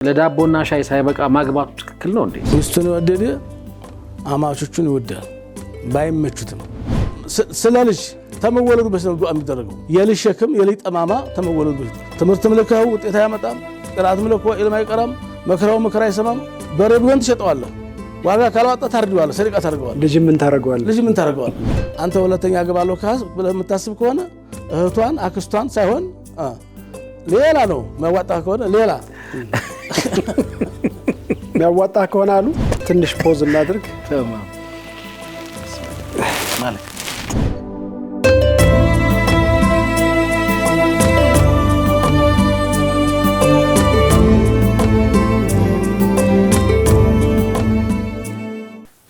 ለዳቦና ሻይ ሳይበቃ ማግባቱ ትክክል ነው እንዴ? ሚስቱን ወደደ አማቾቹን ይወዳል ባይመቹትም ስለልጅ ተመወለዱ በሰው ዱዓ የሚደረገው የልጅ ሸክም የልጅ ጠማማ ተመወለዱ ትምህርት ምልከው ውጤት ያመጣም ቅራት ምልከው ኢልም አይቀራም መከራው መከራ አይሰማም በሬ ቢሆን ትሸጠዋለህ ዋጋ ካላወጣ ታርዲዋለህ ሰሪቃ ታርገዋለህ ልጅ ምን ታረጋዋለህ አንተ ሁለተኛ ገባለው ካስ ብለህ የምታስብ ከሆነ እህቷን አክስቷን ሳይሆን ሌላ ነው ማዋጣ ከሆነ ሌላ ያዋጣ ከሆነ አሉ ትንሽ ፖዝ እናድርግ ተማም ማለት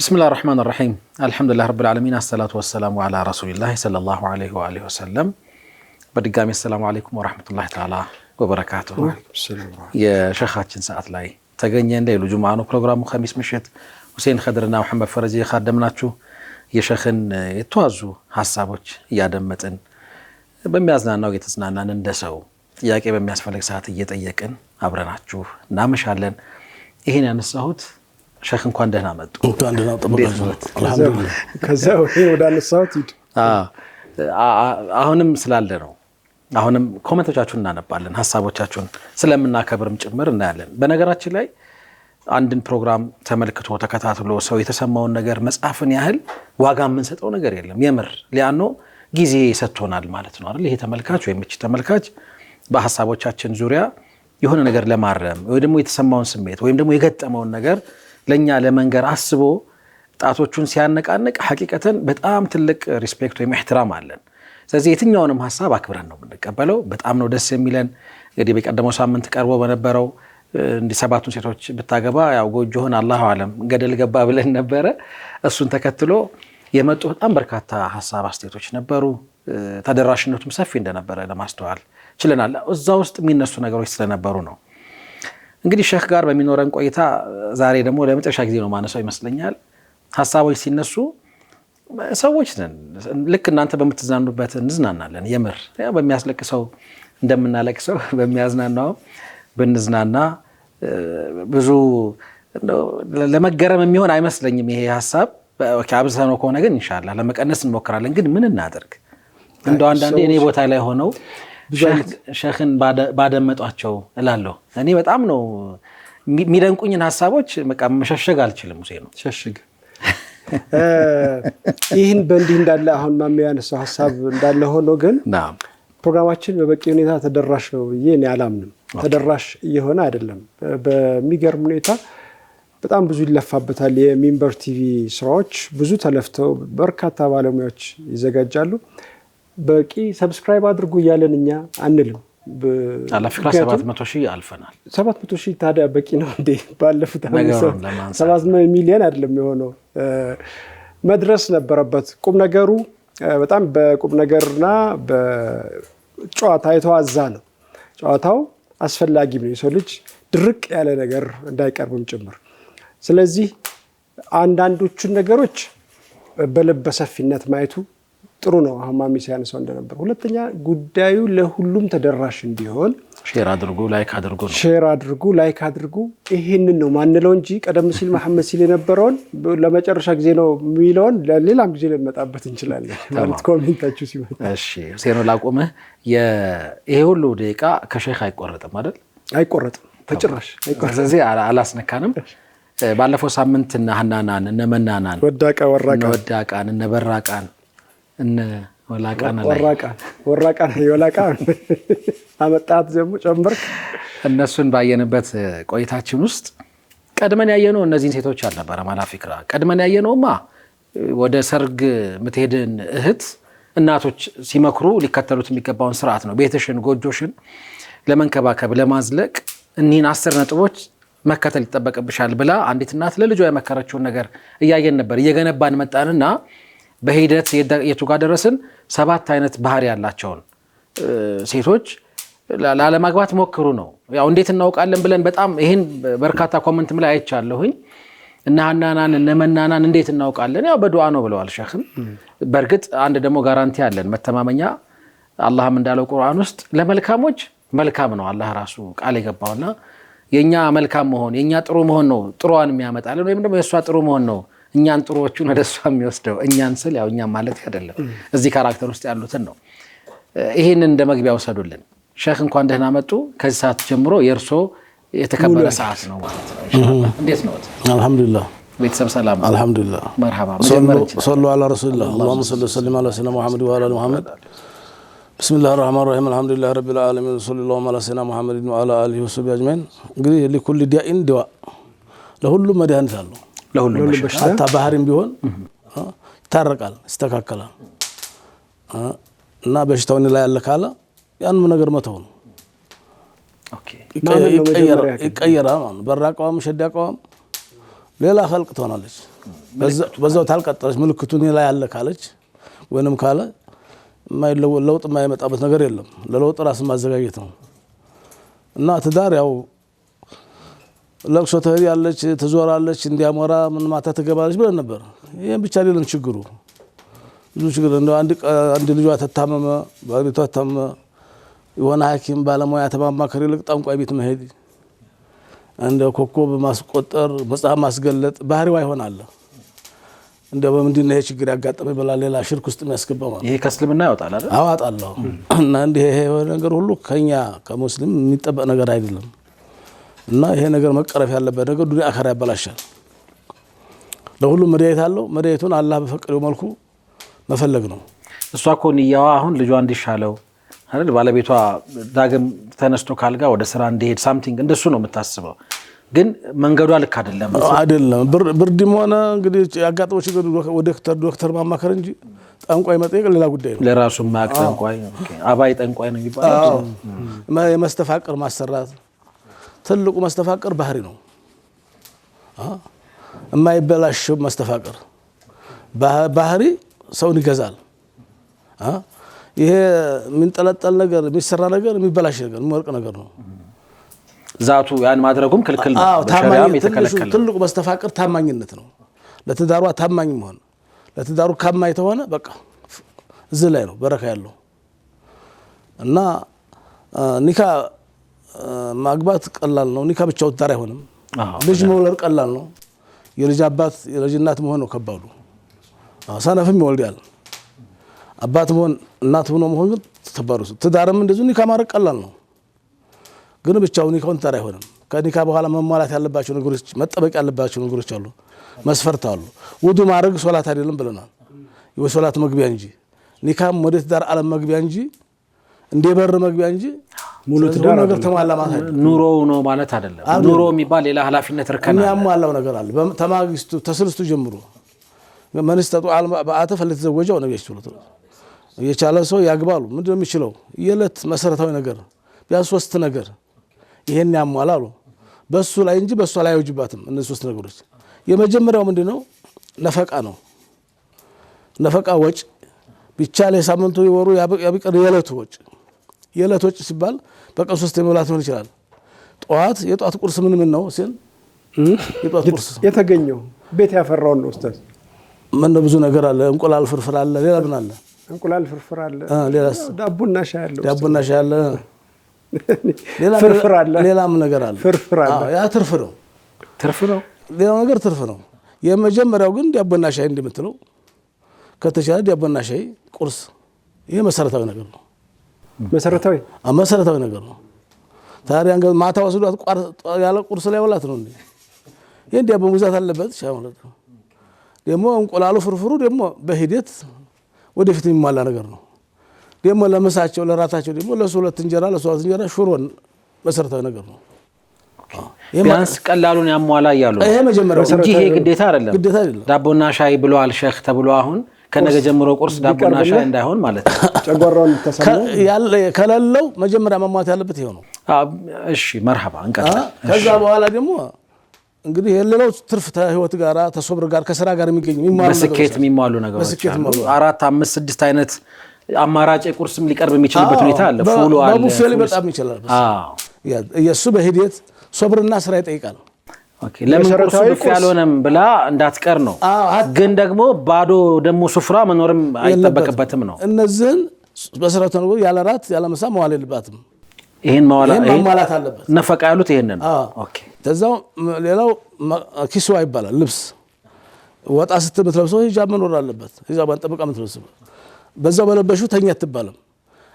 بسم الله الرحمن الرحيم الحمد لله رب العالمين الصلاة والسلام على رسول الله صلى الله عليه وآله وسلم بدقامي السلام عليكم ورحمة الله تعالى وبركاته يا شيخاتين ساعات لاي تغنين ليلو جمعانو بروغرامو خميس مشيت حسين خضرنا محمد فرجي خادمناچو የሸኽን የተዋዙ ሐሳቦች ያደመጥን በሚያዝናናው የተዝናናን እንደሰው ጥያቄ በሚያስፈልግ ሰዓት እየጠየቅን አብረናችሁ እናመሻለን። ይሄን ያነሳሁት ሸኽ እንኳን ደህና መጡ። እንኳን ደህና ተመለሱ። አልহামዱሊላህ ከዛው ወደ አነሳሁት ሂድ። አሁንም ስላለ ነው። አሁንም ኮሜንቶቻችሁን እናነባለን፣ ሐሳቦቻችሁን ስለምናከብርም ጭምር እናያለን። በነገራችን ላይ አንድን ፕሮግራም ተመልክቶ ተከታትሎ ሰው የተሰማውን ነገር መጻፍን ያህል ዋጋ የምንሰጠው ነገር የለም። የምር ሊያኖ ጊዜ ሰጥቶናል ማለት ነው አይደል? ይሄ ተመልካች ወይም እቺ ተመልካች በሐሳቦቻችን ዙሪያ የሆነ ነገር ለማረም ወይ ደግሞ የተሰማውን ስሜት ወይም ደግሞ የገጠመውን ነገር ለኛ ለመንገር አስቦ ጣቶቹን ሲያነቃነቅ ሐቂቀተን በጣም ትልቅ ሪስፔክት ወይም ኢህትራም አለን። ስለዚህ የትኛውንም ሐሳብ አክብረን ነው የምንቀበለው። በጣም ነው ደስ የሚለን። እንግዲህ በቀደመው ሳምንት ቀርቦ በነበረው እንዲ ሰባቱን ሴቶች ብታገባ ያው ጎጆህን አላሁ አለም ገደል ገባ ብለን ነበረ። እሱን ተከትሎ የመጡ በጣም በርካታ ሐሳብ አስተያየቶች ነበሩ። ተደራሽነቱም ሰፊ እንደነበረ ለማስተዋል ችለናል። እዛ ውስጥ የሚነሱ ነገሮች ስለነበሩ ነው። እንግዲህ ሸኽ ጋር በሚኖረን ቆይታ ዛሬ ደግሞ ለመጨረሻ ጊዜ ነው ማነሳው ይመስለኛል። ሐሳቦች ሲነሱ ሰዎች ነን፣ ልክ እናንተ በምትዝናኑበት እንዝናናለን። የምር ያው በሚያስለቅሰው እንደምናለቅሰው በሚያዝናናው ብንዝናና ብዙ ለመገረም የሚሆን አይመስለኝም። ይሄ ሐሳብ አብዝተነው ከሆነ ግን ኢንሻአላህ ለመቀነስ እንሞክራለን። ግን ምን እናደርግ እንደው አንዳንዴ እኔ ቦታ ላይ ሆነው ሸኽን ባደመጧቸው እላለሁ። እኔ በጣም ነው የሚደንቁኝን ሐሳቦች መሸሸግ አልችልም። ሁሴን ነው ሸሽግ ይህን በእንዲህ እንዳለ አሁን ማሜ ያነሳው ሐሳብ እንዳለ ሆኖ ግን ፕሮግራማችን በበቂ ሁኔታ ተደራሽ ነው ብዬ እኔ አላምንም። ተደራሽ እየሆነ አይደለም። በሚገርም ሁኔታ በጣም ብዙ ይለፋበታል። የሚንበር ቲቪ ስራዎች ብዙ ተለፍተው በርካታ ባለሙያዎች ይዘጋጃሉ። በቂ ሰብስክራይብ አድርጉ እያለን እኛ አንልም። አላፍክራ 700,000 አልፈናል። 700,000 ታዲያ በቂ ነው እንዴ? ባለፉት 700 ሚሊዮን አይደለም የሆነው። መድረስ ነበረበት። ቁም ነገሩ በጣም በቁም ነገርና በጨዋታ የተዋዛ ነው። ጨዋታው አስፈላጊ ነው፣ የሰው ልጅ ድርቅ ያለ ነገር እንዳይቀርብም ጭምር። ስለዚህ አንዳንዶቹን ነገሮች በልበ ሰፊነት ማየቱ ጥሩ ነው። አሁን ማሚ ሲያነሳው እንደነበር። ሁለተኛ ጉዳዩ ለሁሉም ተደራሽ እንዲሆን ሼር አድርጉ፣ ላይክ አድርጉ። ይሄንን ነው ማንለው እንጂ ቀደም ሲል መሐመድ ሲል የነበረውን ለመጨረሻ ጊዜ ነው የሚለውን ለሌላም ጊዜ ልንመጣበት እንችላለን ማለት ኮሜንታችሁ ሲመጣ። እሺ ሁሴን ላቆመህ። ይሄ ሁሉ ደቂቃ ከሼኽ አይቆረጥም አይደል? አይቆረጥም በጭራሽ። ስለዚህ አላስነካንም። ባለፈው ሳምንት እነ ሐናናን እነ መናናን ወዳቃን እነ በራቃን እነ ወራቃን የወላቃን አመጣት ደግሞ ጨምርክ። እነሱን ባየንበት ቆይታችን ውስጥ ቀድመን ያየነው እነዚህን ሴቶች አልነበረም። አላፊክራ ቀድመን ያየነውማ ወደ ሰርግ ምትሄድን እህት እናቶች ሲመክሩ ሊከተሉት የሚገባውን ስርዓት ነው። ቤትሽን ጎጆሽን ለመንከባከብ ለማዝለቅ እኒህን 10 ነጥቦች መከተል ይጠበቅብሻል ብላ አንዲት እናት ለልጇ የመከረችውን ነገር እያየን ነበር። እየገነባን መጣንና በሂደት የቱ ጋር ደረስን? 7 አይነት ባህሪ ያላቸውን ሴቶች ላለማግባት ሞክሩ ነው። ያው እንዴት እናውቃለን ብለን በጣም ይሄን በርካታ ኮሜንትም ላይ አይቻለሁኝ። እነ ሐናናን እነ መናናን እንዴት እናውቃለን? ያው በዱዓ ነው ብለዋል ሸኽም። በርግጥ አንድ ደግሞ ጋራንቲ አለን መተማመኛ አላህም እንዳለው ቁርአን ውስጥ ለመልካሞች መልካም ነው አላህ ራሱ ቃል የገባውና የኛ መልካም መሆን የኛ ጥሩ መሆን ነው ጥሩዋን የሚያመጣልን ወይም ደግሞ የሷ ጥሩ መሆን ነው እኛን ጥሩዎቹን ወደሷ የሚወስደው እኛን ስል ያው እኛ ማለት አይደለም እዚህ ካራክተር ውስጥ ያሉትን ነው ይሄን እንደ መግቢያ ወሰዱልን ሼክ እንኳን ደህና መጡ ከዚህ ሰዓት ጀምሮ የርሶ የተከበረ ሰዓት ነው ማለት ነው እንዴት ነው አልহামዱሊላህ ቤተሰብ ሰላም አልহামዱሊላህ መርሐባ صلوا على رسول الله اللهم صل وسلم على سيدنا محمد وعلى ال محمد بسم الله الرحمن الرحيم الحمد لله رب العالمين صلى الله على سيدنا محمد وعلى اله وصحبه اجمعين እንግዲህ لكل داء دواء ለሁሉም መድኃኒት አለው ለሁሉም በሽታ አታ ባህሪም ቢሆን ይታረቃል ይስተካከላል እና በሽታውን ላይ ያለ ካለ ያንኑ ነገር መተው ነው ኦኬ ይቀየራል ማለት በራቃውም ሸዳቃውም ሌላ ኸልቅ ትሆናለች በዛው ታልቀጠለች ምልክቱን ላይ ያለ ካለች ወንም ካለ ለውጥ የማይመጣበት ነገር የለም ለለውጥ ራስን ማዘጋጀት ነው እና ትዳር ያው ለቅሶ ተህሪ ያለች ተዞራለች እንዲያሞራ ምን ማታ ተገባለች ብለን ነበር ይሄን ብቻ አይደለም ችግሩ ብዙ ችግር ነው አንድ ልጇ ተታመመ ባሪቷ ተታመመ የሆነ ሐኪም ባለሙያ ተማማከረ ይልቅ ጠንቋይ ቤት መሄድ እንደ ኮኮብ ማስቆጠር መጽሐፍ ማስገለጥ ባህሪው አይሆናል እንደው በምንድነው ይሄ ችግር ያጋጠመኝ በላ ሌላ ሽርክ ውስጥ የሚያስገባው ማለት ይሄ ከእስልምና ያወጣል አይደል አዋጣለሁ እና እንደ ይሄ ነገር ሁሉ ከኛ ከሙስሊም የሚጠበቅ ነገር አይደለም እና ይሄ ነገር መቀረፍ ያለበት ነገር ዱንያ አኸራ ያበላሻል ለሁሉም መድኃኒት አለው መድኃኒቱን አላህ በፈቀደው መልኩ መፈለግ ነው እሷ እኮ ንያዋ አሁን ልጇ እንዲሻለው አይደል ባለቤቷ ዳግም ተነስቶ ካልጋ ወደ ስራ እንዲሄድ ሳምቲንግ እንደሱ ነው የምታስበው ግን መንገዷ ልክ አይደለም ብርድም ሆነ እንግዲህ ያጋጠመው ችግር ወደ ዶክተር ማማከር እንጂ ጠንቋይ መጠየቅ ሌላ ጉዳይ ነው ለራሱ ማቅ ጠንቋይ አባይ ጠንቋይ ነው የሚባለው የመስተፋቅር ማሰራት ትልቁ መስተፋቅር ባህሪ ነው የማይበላሽ መስተፋቅር ባህሪ ሰውን ይገዛል ይሄ የሚንጠለጠል ነገር የሚሰራ ነገር የሚበላሽ ነገር የሚወርቅ ነገር ነው ዛቱ ያን ማድረጉም ክልክል ነው በሸሪዓም የተከለከለ ትልቁ መስተፋቅር ታማኝነት ነው ለትዳሯ ታማኝ መሆን ለትዳሩ ካማኝ ተሆነ በቃ እዚህ ላይ ነው በረካ ያለው እና ኒካ ማግባት ቀላል ነው ኒካ ብቻው ትዳር አይሆንም ልጅ መውለድ ቀላል ነው የልጅ አባት የልጅ እናት መሆን ነው ከባዱ ሰነፍም ይወልዳል አባት መሆን እናት ሆኖ መሆን ግን ተባሩስ ትዳርም እንደዚህ ኒካ ማድረግ ቀላል ነው ግን ብቻው ኒካውን ትዳር አይሆንም ከኒካ በኋላ መሟላት ያለባቸው ነገሮች መጠበቅ ያለባቸው ነገሮች አሉ መስፈርት አሉ ውዱ ማድረግ ሶላት አይደለም ብለናል የሶላት መግቢያ እንጂ ኒካም ወደ ትዳር ዓለም መግቢያ እንጂ እንደበር መግቢያ እንጂ ሙሉ ትዳር ነገር ተሟላ ማለት አይደለም ኑሮ ነው ማለት አይደለም ኑሮ የሚባል ሌላ ኃላፊነትርከና ያሟላው ነገር አለ ተማግስቱ ተስልስቱ ጀምሮ መንስተጡ በአተ ፈለተዘወጀው ነው ይችላል የቻለ ሰው ያግባሉ ምንድነው የሚችለው የለት መሰረታዊ ነገር ቢያንስ 3 ነገር ይሄን ያሟላሉ በሱ ላይ እንጂ በሱ ላይ አይወጅባትም እነዚህ 3 ነገሮች የመጀመሪያው ምንድነው ነፈቃ ነው ነፈቃ ወጭ ቢቻለ ሳምንቱ ይወሩ ያብቀር የለቱ ወጭ ሲባል በቀን 3 የመብላት ሆነ ይችላል የጧት ቁርስ ምን ነው ሲል የጧት ቁርስ የተገኘው ቤት ያፈራው ነው ኡስታዝ ምን ብዙ ነገር አለ እንቁላል ፍርፍር አለ ሌላ ምን አለ እንቁላል ፍርፍር አለ ሌላስ ዳቦና ሻይ አለ ፍርፍር አለ ሌላም ነገር አለ ፍርፍር አለ ያ ትርፍ ነው ሌላው ነገር ትርፍ ነው የመጀመሪያው ግን ዳቦና ሻይ እንደምትለው ከተቻለ ዳቦና ሻይ ቁርስ ይሄ መሰረታዊ ነገር ነው መሰረታዊ ነገር ነው ታዲያ አንገ ማታ ወስዷት ያለ ቁርስ ላይ ወላት ነው እንዴ ይሄ ዳቦ ሙዛት አለበት ሻይ ማለት ነው ደሞ እንቁላሉ ፍርፍሩ ደሞ በሂደት ወደፊት የሚሟላ ነገር ነው ደሞ ለምሳቸው ለራታቸው ደሞ ለሶለት እንጀራ ለሶለት እንጀራ ሽሮን መሰረታዊ ነገር ነው ቢያንስ ቀላሉን ያሟላ ያያሉ ይሄ መጀመሪያው እንጂ ይሄ ግዴታ አይደለም ዳቦና ሻይ ብለዋል ሼክ ተብሎ አሁን ከነገ ጀምሮ ቁርስ ዳቦና ሻይ እንዳይሆን ማለት ነው ጨጓራውን ተሰማው ያለ ከለለው መጀመሪያ መሟላት ያለበት ይሄ ነው እሺ መርሐባ እንቀጥል ከዛ በኋላ ደግሞ እንግዲህ የሌላው ትርፍ ህይወት ጋራ ተሶብር ጋር ከስራ ጋር የሚገኝ በስኬት የሚሟሉ ነገሮች 4 5 6 አይነት አማራጭ ቁርስም ሊቀርብ የሚችልበት ሁኔታ አለ ፉሉ አለ በቡፌ በጣም ይችላል የሱ በሂደት ሶብርና ስራ ይጠይቃል ኦኬ ለምን ቁርሱ ቡፌ ያልሆነም ብላ እንዳትቀር ነው ግን ደግሞ ባዶ ደሞ ሱፍራ መኖርም አይተበከበትም ነው እነዚህን በስራቱ ነው ያለ ራት ያለ ምሳ መዋል የለባትም ይሄን ማሟላት አለበት። ነፈቃ ያሉት ይሄንን ነው። ኦኬ። ተዛው ሌላው ኪስዋ ይባላል። ልብስ ወጣ ስትል የምትለብሰው ሂጃብ መኖር አለበት። ሂጃቧን ጠብቃ የምትለብሰው በዛው በለበሹ ተኛ አትባልም።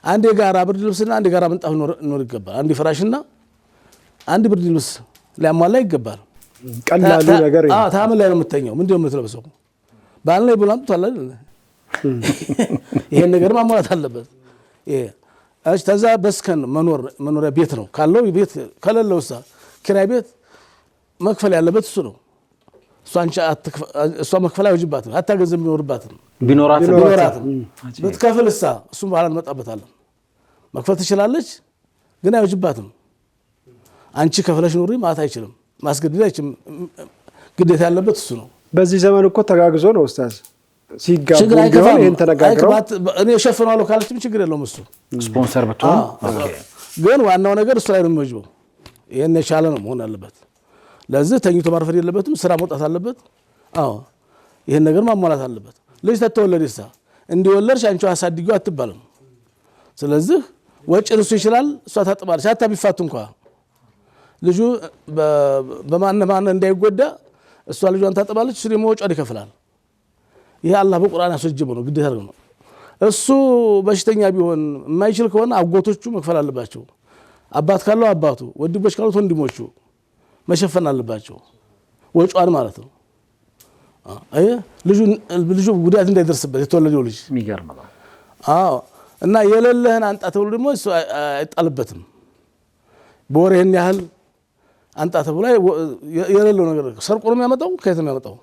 አንድ የጋራ ብርድ ልብስና አንድ የጋራ ምንጣፍ ኖር ይገባል። አንድ ፍራሽና አንድ ብርድ ልብስ ሊያሟላ ይገባል። ቀላሉ ነገር ታምን ላይ ነው የምትተኛው። ምንድነው የምትለብሰው? ባል ላይ ብላም ታላል። ይሄን ነገር ማሟላት አለበት። ተዛ በስከን መኖሪያ ቤት ነው ካለው ቤት ከሌለው ኪራይ ቤት መክፈል ያለበት እሱ ነው። እሷ መክፈል አይወጅባትም። አታገዝም ቢኖራትም ብትከፍል እሱም በኋላ እንመጣበታለን። መክፈል ትችላለች ግን አይወጅባትም። አንቺ ከፍለሽ ኑሪ ማለት አይችልም። ማስገደድ አይችልም። ግዴታ ያለበት እሱ ነው። በዚህ ዘመን እኮ ተጋግዞ ነው ኡስታዝ ሲጋቡ ቢሆን ይሄን ተነጋግረው እኔ እሸፍናለሁ ካለችም ችግር የለውም። እሱ ስፖንሰር ብትሆን ግን ዋናው ነገር እሱ ላይ ነው የሚወጅበው። ይሄን የቻለ ነው መሆን ያለበት። ለዚህ ተኝቶ ማርፈድ የለበትም። ስራ መውጣት አለበት። ይሄን ነገር ማሟላት አለበት። ልጅ ተተወለደሳ እንዲወለድሽ አንቺ አሳድጊው አትባልም። ስለዚህ ወጪን እሱ ይችላል፣ እሷ ታጥባለች። አታ ቢፋቱ እንኳን ልጁ በማን እንዳይጎዳ እሷ ልጇን ታጥባለች፣ እሱ ደግሞ ወጪውን ይከፍላል። ይሄ አላህ በቁርአን ያስወጀበው ነው፣ ግዴታ ነው። እሱ በሽተኛ ቢሆን የማይችል ከሆነ አጎቶቹ መክፈል አለባቸው። አባት ካለው አባቱ፣ ወንድሞች ካሉት ወንድሞቹ መሸፈን አለባቸው ወጪዋን ማለት ነው። ልጁ ጉዳት እንዳይደርስበት የተወለደው ልጅ የሚገርም ነው። እና የሌለህን አንጣ ተብሎ ደግሞ እሱ አይጣልበትም። በወር ይሄን ያህል አንጣ ተብሎ የሌለው ነገር ሰርቆ ነው የሚያመጣው። ከየት ነው የሚያመጣው?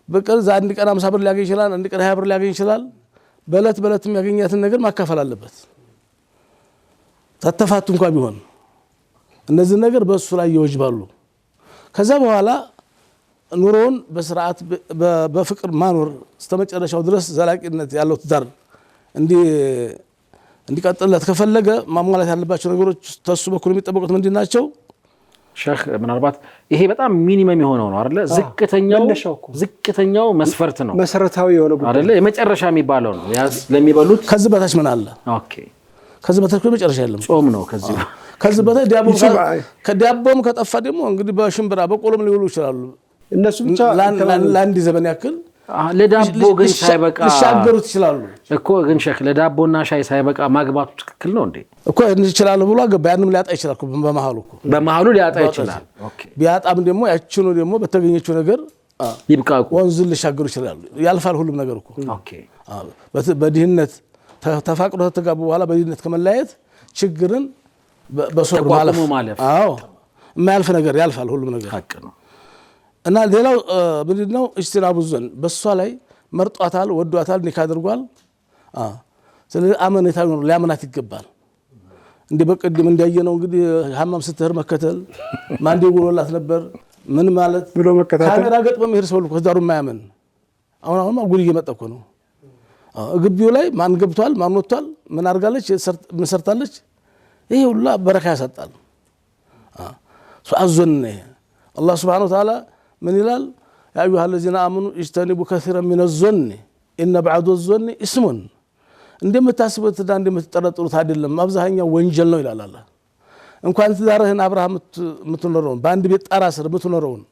በቀን አንድ ቀን 50 ብር ሊያገኝ ይችላል፣ አንድ ቀን 20 ብር ሊያገኝ ይችላል። በእለት የሚያገኛትን ነገር ማካፈል አለበት። ተተፋቱ እንኳን ቢሆን እነዚህ ነገር በእሱ ላይ ይወጅባሉ። ከዛ በኋላ ኑሮውን በስርዓት በፍቅር ማኖር እስከመጨረሻው ድረስ ዘላቂነት ያለው ትዳር እንዲቀጥልለት ከፈለገ ማሟላት ያለባቸው ነገሮች ተሱ በኩል የሚጠበቁት ምንድን ናቸው? ሼህ ምናልባት ይሄ በጣም ሚኒመም የሆነው ነው አይደለ? ዝቅተኛው መስፈርት ነው፣ መሰረታዊ የሆነ ጉዳይ አይደለ? የመጨረሻ የሚባለው ነው ለሚበሉት። ከዚህ በታች ምን አለ? ኦኬ፣ ከዚህ በታች መጨረሻ የለም። ጾም ነው። ከዚህ በታች ዳቦም ከጠፋ ደግሞ እንግዲህ በሽምብራ በቆሎም ሊውሉ ይችላሉ። እነሱ ብቻ ለአንድ ዘመን ያክል ለዳቦ ግን ሳይበቃ ሊሻገሩት ይችላሉ እኮ። ግን ሼህ ለዳቦና ሻይ ሳይበቃ ማግባቱ ትክክል ነው እንዴ? እኮ ይችላል ብሎ አገባ። ያንም ሊያጣ ይችላል እኮ በመሃሉ ሊያጣ ይችላል። ኦኬ፣ ቢያጣም ደግሞ ያችኑ ደግሞ በተገኘችው ነገር ይብቃቁ፣ ወንዙን ሊሻገሩ ይችላሉ። ያልፋል ሁሉም ነገር እኮ። ኦኬ፣ በድህነት ተፋቅሮ ተጋቡ በኋላ በድህነት ከመለያየት ችግርን በሶር ማለፍ። የማያልፍ ነገር ያልፋል ሁሉም ነገር ሀቅ ነው። እና ሌላው ምንድነው? እጅትናቡ ዞን በሷ ላይ መርጧታል፣ ወዷታል፣ ኒካ አድርጓል። ስለዚህ አመኔታ ነው፣ ሊያመናት ይገባል። እንደ በቅድም እንዳየነው እንግዲህ ሐማም ስትህር መከተል ማንዴ ጉሎላት ነበር ምን ማለት ብሎ መከታተል ካሜራ ገጥሞ መሄድ ሰው ልኮ ዳሩ ማያመን አሁን ጉድ እየመጣ እኮ ነው። ግቢው ላይ ማን ገብቷል፣ ማን ወጥቷል፣ ምን አድርጋለች፣ ምን ሰርታለች፣ ይሄ ሁሉ በረካ ያሰጣል። ሱአዞን አላህ Subhanahu Wa Ta'ala من ይላል? يا أيها الذين آمنوا اجتنبوا كثيرا من الظن إن بعض الظن اسم እንደምታስቡትና እንደምትጠረጥሩት አይደለም፣ አብዛኛው ወንጀል ነው ይላል አላህ። እንኳን ትዳርህን አብርሃም የምትኖረውን በአንድ ቤት ጣራ ስር የምትኖረውን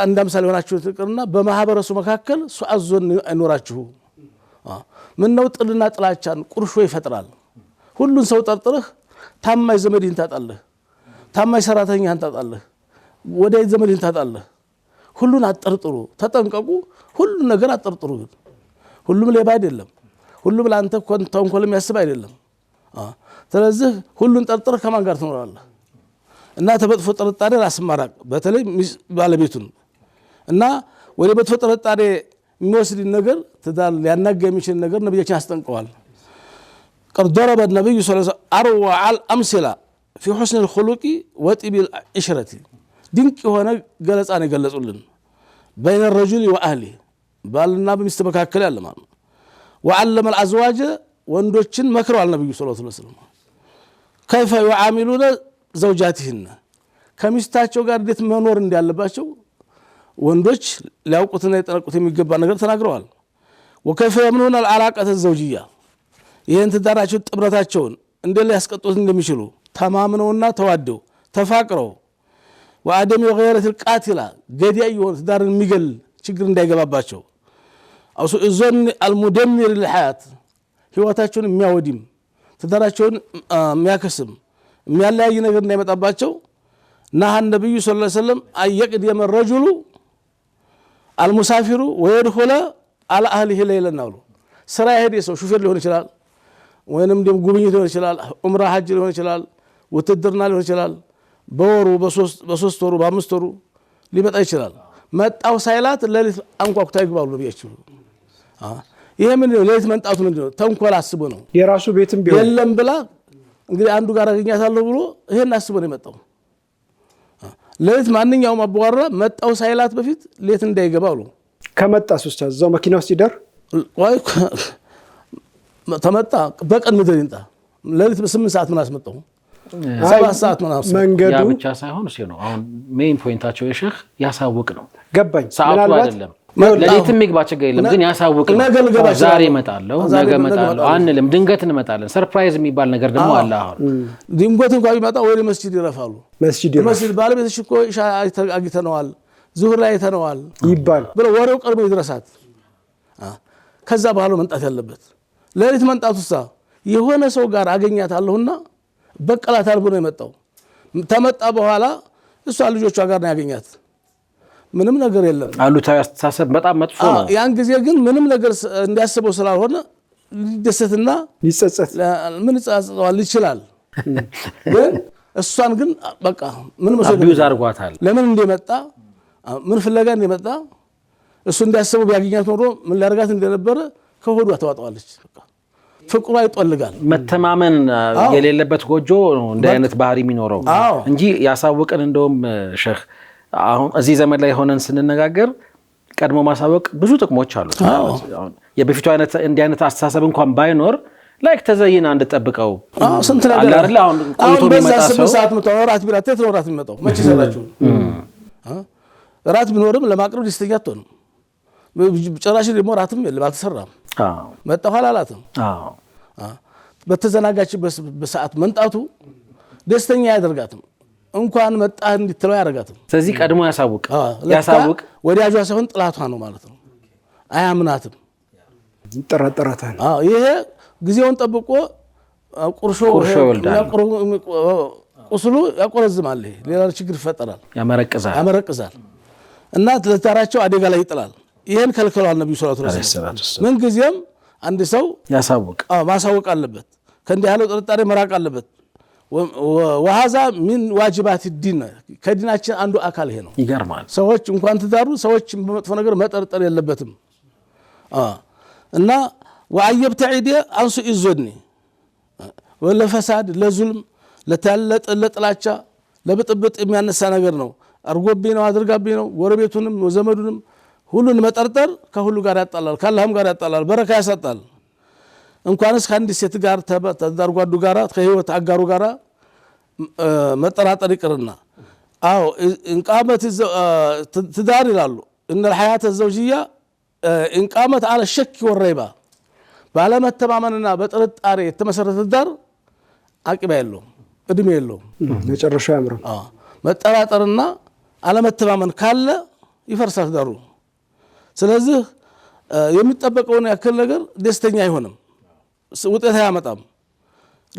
እንዳምሳሌ ሆናችሁ ትቅርና በማህበረሰቡ መካከል ሱአዞን አይኖራችሁ። ምን ነው ጥልና ጥላቻን ቁርሾ ይፈጥራል። ሁሉን ሰው ጠርጥረህ ታማኝ ዘመድህን ታጣለህ፣ ታማኝ ሰራተኛህን ታጣለህ፣ ወዳጅ ዘመድህን ታጣለህ። ሁሉን አጠርጥሩ፣ ተጠንቀቁ። ሁሉን ነገር አጠርጥሩ። ግን ሁሉም ሌባ አይደለም፣ ሁሉም ለአንተ ተንኮል የሚያስብ አይደለም። ስለዚህ ሁሉን ጠርጥረህ ከማን ጋር ትኖራለህ? እና ተበጥፎ ጥርጣሬ ራስን ማራቅ፣ በተለይ ባለቤቱን እና ወደ መጥፎ ጥርጣሬ የሚወስድ ነገር ትዳር ሊያናጋ የሚችል ነገር ነብያችን አስጠንቀዋል። قد ضرب النبي صلى الله عليه وسلم أروع الأمثلة في حسن الخلق وطيب العشرة ድንቅ የሆነ ገለጻን የገለጹልን بين الرجل وأهله ባልና በሚስት መካከል ያለ ማለት ነው። وعلم الأزواج ወንዶችን መክረዋል ነብዩ ሰለላሁ ዐለይሂ ወሰለም كيف يعاملون زوجاتهن ከሚስታቸው ጋር እንዴት መኖር እንዳለባቸው ወንዶች ሊያውቁትና ሊጠነቀቁት የሚገባ ነገር ተናግረዋል። وكيف يمنون العلاقة الزوجية ይህን ትዳራቸውን ጥብረታቸውን እንደላ ያስቀጡት እንደሚችሉ ተማምነውና ተዋደው ተፋቅረው ወአደም የገይረት القاتله ገዳይ የሆነ ትዳርን የሚገል ችግር እንዳይገባባቸው አውሱ እዞን المدمر للحياه ህይወታቸውን የሚያወድም ትዳራቸውን የሚያከስም የሚያለያይ ነገር እንዳይመጣባቸው ነሐ ነብዩ ሰለላሁ ዐለይሂ ወሰለም አየቅደም الرجل المسافر ويدخل على اهله ليلا ነው ስራ ይሄድ ሰው ሹፌር ሊሆን ይችላል ወይንም ደም ጉብኝት ሊሆን ይችላል ዑምራ ሐጅ ሊሆን ይችላል ወትድርና ሊሆን ይችላል በወሩ በሶስት ወሩ በአምስት ወሩ ሊመጣ ይችላል መጣው ሳይላት ለሊት አንኳኩታ ይግባሉ ነብያችሁ ይሄ ምን ነው ለሊት መንጣቱ ምንድነው ተንኮል አስቦ ነው የራሱ ቤትም ቢሆን የለም ብላ እንግዲህ አንዱ ጋር አገኛታለሁ ብሎ ይሄን አስቦ ነው የመጣው ለሊት ማንኛውም አባወራ መጣው ሳይላት በፊት ሌት እንዳይገባሉ ከመጣስ ውስጥ እዛው መኪና ውስጥ ይደር ወይ ተመጣ በቀን ምድር ይንጣ ለሊት በ8 ሰዓት ምን አስመጣው 7 ሰዓት ምን አስመጣው መንገዱ ያ ብቻ ሳይሆን እሱ ነው አሁን ሜን ፖይንታቸው የሼህ ያሳውቅ ነው ገባኝ ሰዓቱ አይደለም ለሊት የሚግባ ችግር የለም ግን ያሳውቅ ነው ዛሬ እመጣለሁ ነገ እመጣለሁ አንልም ድንገት እንመጣለን ሰርፕራይዝ የሚባል ነገር ደግሞ አለ አሁን ድንገት እንኳን ይመጣ ወደ መስጂድ ይረፋሉ መስጂድ ባለቤትሽ እኮ ኢሻ አግኝተነዋል ዙህር ላይ አይተነዋል ይባል ብለው ወሬው ቀርሞ ይድረሳት ከዛ በኋላ መንጣት ያለበት ለሊት መንጣቱሳ የሆነ ሰው ጋር አገኛታለሁና በቀላታል ብሎ የመጣው ተመጣ በኋላ እሷ ልጆቿ ጋር ነው ያገኛት ምንም ነገር የለም አሉታዊ አስተሳሰብ በጣም መጥፎ ነው ያን ጊዜ ግን ምንም ነገር እንዲያስበው ስላልሆነ ሊደሰትና ሊጸጸት ምን ጻጻዋል ይችላል ግን እሷን ግን በቃ ምን መስሎ አቢዩዝ አርጓታል ለምን እንደመጣ ምን ፍለጋ እንደመጣ እሱ እንዲያስበው ቢያገኛት ኖሮ ምን ሊያርጋት እንደነበረ ከሆዷ ተዋጣዋለች በቃ ፍቅሯ ይጦልጋል መተማመን የሌለበት ጎጆ እንደ አይነት ባህሪ የሚኖረው እንጂ ያሳውቀን እንደውም ሼህ አሁን እዚህ ዘመን ላይ ሆነን ስንነጋገር ቀድሞ ማሳወቅ ብዙ ጥቅሞች አሉት አሁን የበፊቱ አይነት እንደ አይነት አስተሳሰብ እንኳን ባይኖር ላይክ ተዘይና እንድጠብቀው ስንት ነገር አለ አሁን ቆይቶ የሚመጣ ሰው ሰዓት መተወራት ቢላ ተትሮራት የሚመጣው መቼ ሰራችሁ ራት ቢኖርም ለማቅረብ ደስተኛ አትሆንም ጭራሽ ደግሞ ራትም የለም አልተሰራም መጣሁ አላላትም በተዘናጋችበት በሰዓት መንጣቱ ደስተኛ ያደርጋትም እንኳን መጣህ እንድትለው ያደርጋትም ስለዚህ ቀድሞ ያሳውቅ ወዲያጇ ሳይሆን ጥላቷ ነው ማለት ነው አያምናትም ይጠራጠራታል ይሄ ጊዜውን ጠብቆ ቁርሾ ቁስሉ ያቆረዝማል ሌላ ችግር ይፈጠራል ያመረቅዛል እና ለታራቸው አደጋ ላይ ይጥላል ይሄን ከልከሏል ነብዩ ሰለላሁ ዐለይሂ ወሰለም ምን ጊዜም አንድ ሰው ያሳውቅ ማሳወቅ አለበት ከእንዲህ ያለው ጥርጣሬ መራቅ አለበት وهذا من واجبات الدين ከዲናችን አንዱ አካል ይሄ ነው ይገርማል ሰዎች እንኳን ትዳሩ ሰዎች በመጥፎ ነገር መጠርጠር የለበትም እና وأيبتعد عن سوء الظن ولا فساد ለዙልም ለጥላቻ ለብጥብጥ የሚያነሳ ነገር ነው አርጎብኝ ነው አድርጋብኝ ነው ጎረቤቱንም ዘመዱንም ሁሉን መጠርጠር ከሁሉ ጋር ያጣላል ከአላህም ጋር ያጣላል በረካ ያሳጣል እንኳንስ ከአንድ ሴት ጋር ተዳርጓዱ ጋር ከህይወት አጋሩ ጋር መጠራጠር ይቅርና እንቃመት ትዳር ይላሉ ان الحياه الزوجيه انقامت على الشك والريبه ባለመተማመንና በጥርጣሬ የተመሰረተ ትዳር አቅም የለውም እድሜ የለውም መጨረሻው ያምራል መጠራጠርና አለመተማመን ካለ ይፈርሳል ትዳሩ ስለዚህ የሚጠበቀውን ያክል ነገር ደስተኛ አይሆንም ውጤት አያመጣም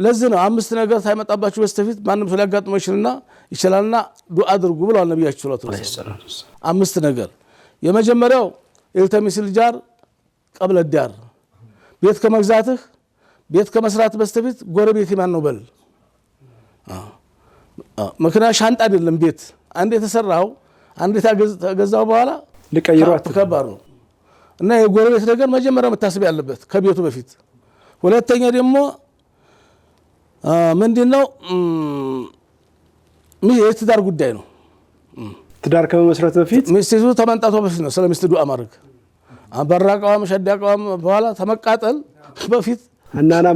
ለዚህ ነው 5 ነገር ሳይመጣባችሁ በስተፊት ማንም ሰው ሊያጋጥመው ይችላልና ዱዓ አድርጉ ብለዋል ነብያችን ሰለላሁ ዐለይሂ ወሰለም 5 ነገር የመጀመሪያው ኢልተሚስል ጃር قبل الدار ቤት ከመግዛትህ ቤት ከመስራት በስተፊት ጎረቤት ማን ነው በል ምክንያት ሻንጣ አይደለም ቤት አንዴ ተሰራው አንዴ ተገዛው በኋላ ለቀይሯት ተከባር ነው እና የጎረቤት ነገር መጀመሪያ መታሰብ ያለበት ከቤቱ በፊት ሁለተኛ ደግሞ ምንድነው የትዳር ጉዳይ ነው ትዳር ከመመስረት በፊት ሚስቱ ተመንጣቷ በፊት ነው ስለሚስቱ ዱዓ ማድረግ አበራቃዋም ሸዳቃዋም በኋላ ተመቃጠል በፊት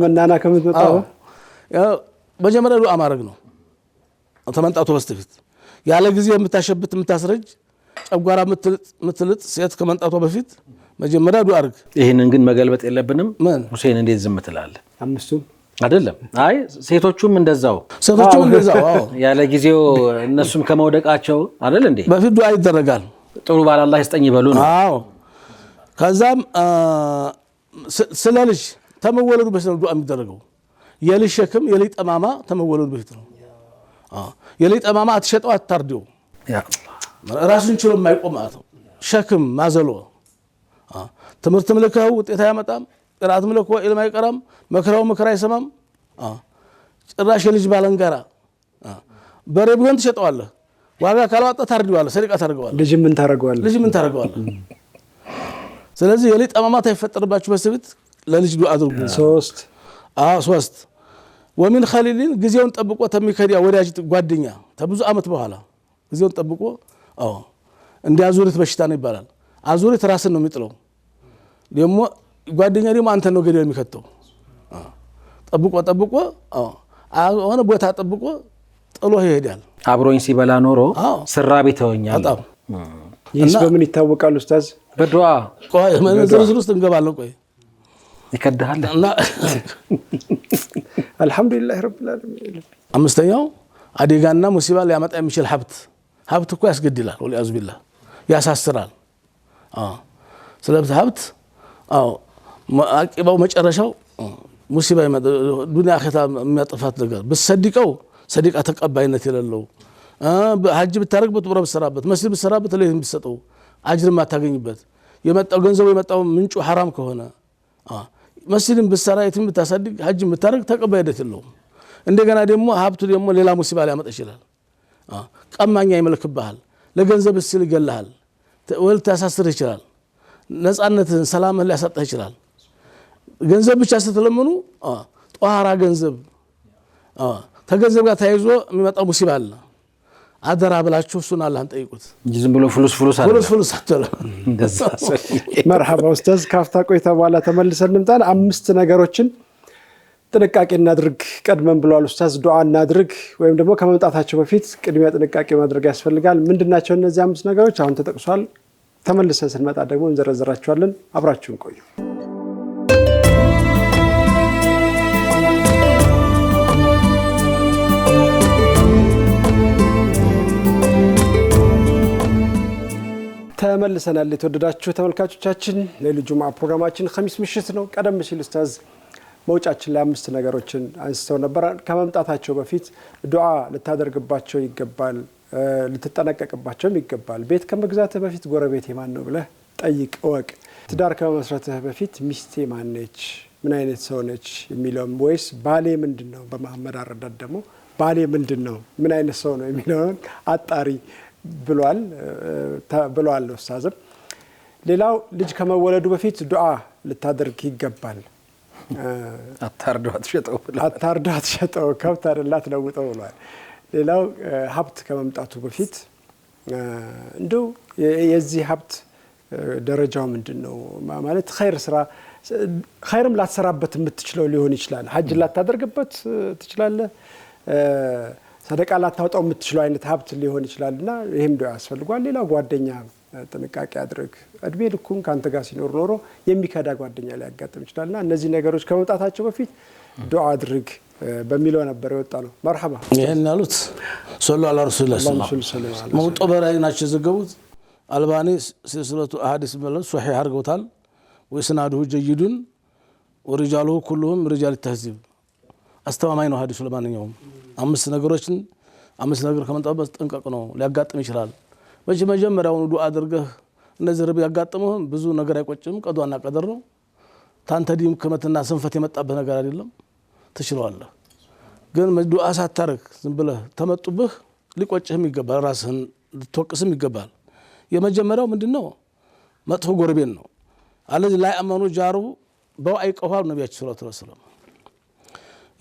መናና ከምትመጣው መጀመሪያ ዱዓ ማድረግ ነው ተመንጣቷ በስተፊት ያለ ጊዜ የምታሸብት የምታስረጅ ጨጓራ ምትልጥ ሴት ከመንጣቷ በፊት መጀመሪያ ዱዓ አድርግ። ይሄንን ግን መገልበጥ የለብንም። ምን ሁሴን እንዴት ዝም ትላለህ? አምስቱም አይደለም። አይ ሴቶቹም እንደዛው አዎ ያለ ጊዜው እነሱም ከመውደቃቸው አይደል እንዴ በፊት ዱዓ ይደረጋል። ጥሩ ባል አላህ ይስጠኝ ይበሉ ነው። አዎ ከዛም ስለ ልጅ ተመወለዱ በፊት ነው ዱዓ የሚደረገው። የልጅ ሸክም የልጅ ጠማማ ተመወለዱ በፊት ነው። የልጅ ጠማማ አትሸጠው አታርዲው፣ ራሱን ችሎ የማይቆም ማለት ነው። ሸክም ማዘሎ ትምህርትም ልከው ውጤት አያመጣም፣ ቅራአትም ልከው ኢልም አይቀራም፣ መከራው ምክር አይሰማም። ጭራሽ የልጅ ባለንጋራ በሬ ቢሆን ትሸጠዋለህ፣ ዋጋ ካላወጣ ታርዲዋለህ፣ ሰሪቃ ታደርገዋለህ። ልጅ ምን ታደርገዋለህ? ስለዚህ የልጅ ጠማማ ታይፈጠርባችሁ በስብት ለልጅ ዱዓ አድርጉ። ሶስት ወሚን ኸሊሊን ጊዜውን ጠብቆ ተሚከዲያ ወዳጅ ጓደኛ ተብዙ አመት በኋላ ጊዜውን ጠብቆ እንደ አዙሪት በሽታ ነው ይባላል። አዙሪት ራስን ነው የሚጥለው። ደግሞ ጓደኛ ደግሞ አንተ ነው ገደል የሚከተው። ጠብቆ ሆነ ቦታ ጠብቆ ጥሎ ይሄዳል። አብሮኝ ሲበላ ኖሮ ስራ ቤተውኛል። በጣም ይህስ በምን ይታወቃል ኡስታዝ? በዱዓ ቆይ ዝርዝር ውስጥ እንገባለን። ቆይ ይከዳሃል እና አልহামዱሊላህ ረብል ዓለሚን። አምስተኛው አደጋና ሙሲባ ሊያመጣ የሚችል ሀብት እኮ ያስገድላል፣ ወልያዙ ቢላህ ያሳስራል። ስለዚህ ሀብት አቂባው መጨረሻው ሙሲባ ዱንያ አኺራ የሚያጠፋት ነገር ብትሰድቀው ሰዲቃ ተቀባይነት የሌለው ሀጅ ብታረግበት ዑምራ ብትሰራበት መስጊድ ብትሰራበት ለይህም ብትሰጠው አጅር ማታገኝበት የመጣው ገንዘቡ የመጣው ምንጩ ሐራም ከሆነ መስጊድን ብትሰራ የትም ብታሳድግ ሀጅ ብታረግ ተቀባይነት የለውም። እንደገና ደግሞ ሀብቱ ደግሞ ሌላ ሙሲባ ሊያመጣ ይችላል። ቀማኛ ይመልክብሃል፣ ለገንዘብ ሲል ይገልሃል፣ ወል ታሳስር ይችላል፣ ነፃነትን ሰላምን ሊያሳጣ ይችላል። ገንዘብ ብቻ ስትለምኑ ጧራ ገንዘብ ተገንዘብ ጋር ተያይዞ የሚመጣው ሙሲባ አለ። አደራ ብላችሁ እሱን አላህን ጠይቁት እንጂ ዝም ብሎ ፍሉስ አትበሉ። መርሐባ ኡስታዝ፣ ካፍታ ቆይታ በኋላ ተመልሰን እንምጣን። 5 ነገሮችን ጥንቃቄ እናድርግ ቀድመን ብለዋል ኡስታዝ። ዱዓ እናድርግ ወይም ደግሞ ከመምጣታቸው በፊት ቅድሚያ ጥንቃቄ ማድረግ ያስፈልጋል። ምንድናቸው እነዚህ 5 ነገሮች? አሁን ተጠቅሷል። ተመልሰን ስንመጣ ደግሞ እንዘረዘራቸዋለን። አብራችሁን ቆዩ። ተመልሰናል። የተወደዳችሁ ተመልካቾቻችን ለይሉ ጁምዓ ፕሮግራማችን ኸሚስ ምሽት ነው። ቀደም ሲል ኡስታዝ መውጫችን ላይ 5 ነገሮችን አንስተው ነበር። ከመምጣታቸው በፊት ዱዓ ልታደርግባቸው ይገባል፣ ልትጠነቀቅባቸውም ይገባል። ቤት ከመግዛትህ በፊት ጎረቤቴ ማን ነው ብለህ ጠይቅ፣ እወቅ። ትዳር ከመመስረትህ በፊት ሚስቴ ማን ነች፣ ምን አይነት ሰው ነች የሚለውም ወይስ ባሌ ምንድን ነው፣ በመሐመድ አረዳድ ደግሞ ባሌ ምንድን ነው፣ ምን አይነት ሰው ነው የሚለውን አጣሪ ብሏል ኡስታዝም። ሌላው ልጅ ከመወለዱ በፊት ዱዓ ልታደርግ ይገባል። አታርዷት ሸጠው ከብት አይደላት ለውጠው ብሏል። ሌላው ሀብት ከመምጣቱ በፊት እንደው የዚህ ሀብት ደረጃው ምንድነው ማለት ኸይር ስራ ኸይርም ላትሰራበት የምትችለው ሊሆን ይችላል። ሀጅ ላታደርግበት ትችላለህ፣ ሰደቃ ላታወጣው የምትችለው አይነት ሀብት ሊሆን ይችላልና ይሄም ዱዓ ያስፈልጓል። ሌላው ጓደኛ ጥንቃቄ አድርግ። እድሜ ልኩን ካንተ ጋር ሲኖር ኖሮ የሚከዳ ጓደኛ ሊያጋጥም ይችላልና እነዚህ ነገሮች ከመምጣታቸው በፊት ዱዓ አድርግ በሚለው ነበር የወጣ ነው። መርሐባ ይሄን ያሉት ሰለላሁ ዐለይሂ ወሰለም መውጦ በራይ ናቸው የዘገቡት። አልባኒ ሲልሲለቱ አሐዲስ ማለት ሶሒህ አድርገውታል። ወስናዱሁ ጀይዱን ወሪጃሉሁ ኩሉሁም ሪጃል ተህዚብ አስተማማኝ ነው ሐዲሱ። ለማንኛውም 5 ነገሮችን 5 ነገር ከመጣበት ጠንቀቅ ነው፣ ሊያጋጥም ይችላል። መጀመሪያውኑ ዱዓ አድርገህ እነዚህ ረብ ያጋጥመው ብዙ ነገር አይቆጭም። ቀዷና ቀደር ነው። ታንተ ዲም ከመትና ስንፈት የመጣበት ነገር አይደለም፣ ትችላለህ። ግን ዱዓ ሳታረግ ዝም ብለህ ተመጡብህ ሊቆጭህም ይገባል፣ ራስህን ልትወቅስም ይገባል። የመጀመሪያው ምንድነው? መጥፎ ጎረቤት ነው። አለዚ ላይ አመኑ ጃሩ በዋይ ቀፋው ነብያችን ሰለላሁ ዐለይሂ ወሰለም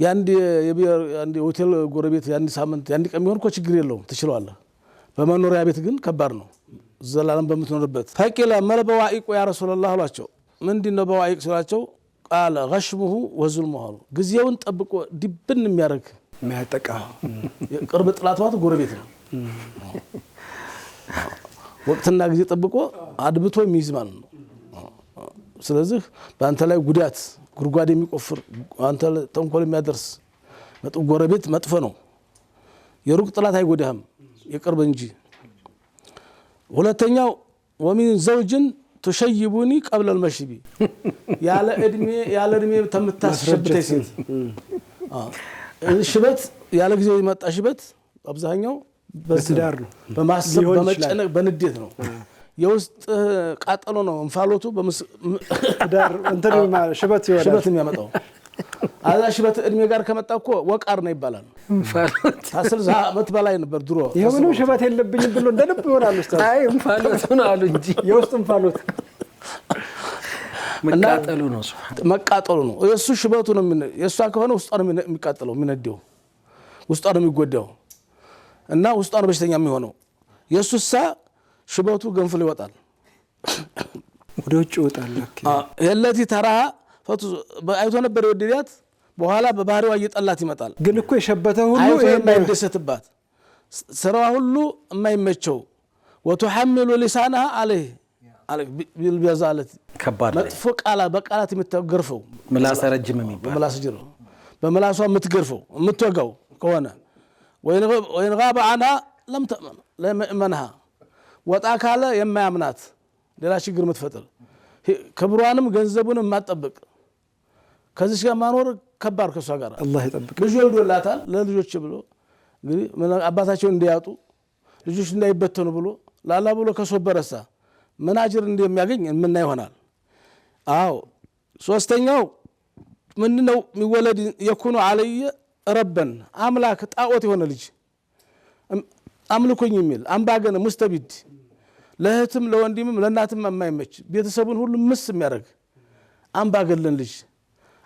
ያንዲ ሆቴል ጎረቤት ያንዲ ሳምንት ያንዲ ቀን ቢሆን እኮ ችግር የለውም፣ ትችላለህ። በመኖሪያ ቤት ግን ከባድ ነው። ዘላለም በምትኖርበት ፈቂለ መልበዋኢቁ ያ ረሱላህ አሏቸው። ምንድነው በዋኢቅ ሲሏቸው ቃለ ገሽሙሁ ወዙልሙሁ ጊዜውን ጠብቆ ዲብን የሚያደርግ የሚያጠቃ ቅርብ ጥላቷት ጎረቤት ነው። ወቅትና ጊዜ ጠብቆ አድብቶ የሚይዝ ማለት ነው። ስለዚህ በአንተ ላይ ጉዳት ጉድጓድ የሚቆፍር አንተ ተንኮል የሚያደርስ ጎረቤት መጥፎ ነው። የሩቅ ጥላት አይጎዳህም የቅርብ እንጂ። ሁለተኛው ወሚን ዘውጅን ተሸይቡኒ ቀብለ المشب ያለ እድሜ ተምታስሸብተኝ ሴት ሽበት ያለ ጊዜው የመጣ ሽበት አብዛኛው በትዳር ነው በማሰብ በመጨነቅ በንዴት ነው። የውስጥ ቃጠሎ ነው እንፋሎቱ ትዳር እንትን ሽበት ይወላል ሽበት የሚያመጣው አዛ ሽበት እድሜ ጋር ከመጣ እኮ ወቃር ነው ይባላል። እንፋሎት 60 ዓመት በላይ ነበር ድሮ። ይሄው ሽበት የለብኝም ብሎ እንደልብ ይሆናል ኡስታዝ። አይ እንፋሎት ነው አሉ እንጂ የውስጥ እንፋሎት መቃጠሉ ነው። እሱ ሽበቱ ነው የሷ ከሆነ ውስጧ ነው የሚቃጠለው የሚነደው ውስጧ ነው የሚጎዳው እና ውስጧ ነው በሽተኛ የሚሆነው። የሱሳ ሽበቱ ገንፍሎ ይወጣል ወደ ውጭ ይወጣል። የለቲ ተራሃ ፈቱ አይቶ ነበር የወደዳት በኋላ በባህሪዋ እየጠላት ይመጣል። ግን እኮ የሸበተ ሁሉ ይሄ የማይደሰትባት ስራዋ ሁሉ የማይመቸው ወተሐምሉ لسانها عليه بالبزالة ከባድ መጥፎ በቃላት የምትገርፈው ምላስ ረጅም የሚባል ምላስ ጅሮ በምላሷ የምትገርፈው የምትወጋው ከሆነ ወይን غاب عنها لم تأمن لمنها ወጣ ካለ የማያምናት ሌላ ችግር የምትፈጥር ክብሯንም ገንዘቡንም ማጠበቅ ከዚህ ጋር ማኖር ከባድ ከሷ ጋር አላህ ይጠብቅ። ልጅ ወልዶላታል ለልጆች ብሎ እንግዲህ አባታቸው እንዲያጡ ልጆች እንዳይበተኑ ብሎ ላላ ብሎ ከሶበረሳ ምን አጅር እንደሚያገኝ ምን ይሆናል። አዎ ሶስተኛው ምንድነው የሚወለድ የኩኑ علي ረበን አምላክ ጣዖት የሆነ ልጅ አምልኮኝ የሚል አምባገነ ሙስተቢድ ለህትም ለወንድምም ለናትም የማይመች ቤተሰቡን ሁሉ ምስ የሚያደርግ አምባገነን ልጅ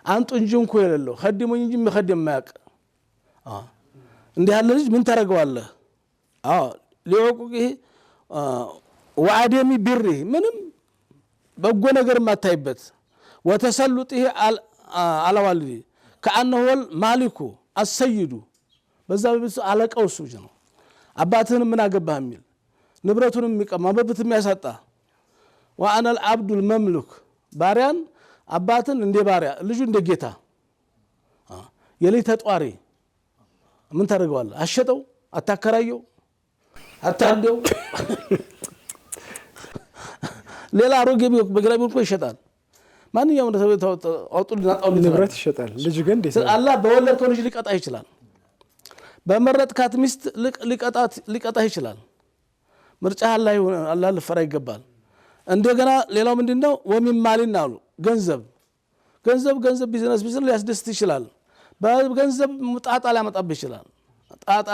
አንጡ እንጂ እንኮ የሌለው ኸድሞኝ እንጂ መኸደም ማያቅ እንዲህ ያለ ልጅ ምን ታረጋዋለህ? አዎ ሊወቁ ወአደሚ ቢሪ ምንም በጎ ነገር ማታይበት ወተሰሉጥህ አላዋልዲ ከአንሁ ማሊኩ አሰይዱ በዛ በብስ አለቃው እሱ ነው። አባትህን ምን አገባህ የሚል ንብረቱንም የሚቀማ መብት የሚያሳጣ ወአና العبد المملوك ባሪያን አባትን እንደ ባሪያ ልጁ እንደ ጌታ የሌ ተጧሪ ምን ታደርገዋለህ? አሸጠው አታከራየው አታንደው ሌላ አሮጌ በግራቢ እኮ ይሸጣል። ማንኛውም አውጡልና ንብረት ይሸጣል። ልጅ ግን አላህ በወለድከው ልጅ ሊቀጣ ይችላል። በመረጥካት ሚስት ሊቀጣ ይችላል። ምርጫ አላህ ልፈራ ይገባል። እንደገና ሌላው ምንድነው ወሚን ማሊና አሉ ገንዘብ ቢዝነስ ሊያስደስት ይችላል። በገንዘብ ጣጣ ሊያመጣብህ ይችላል። ጣጣ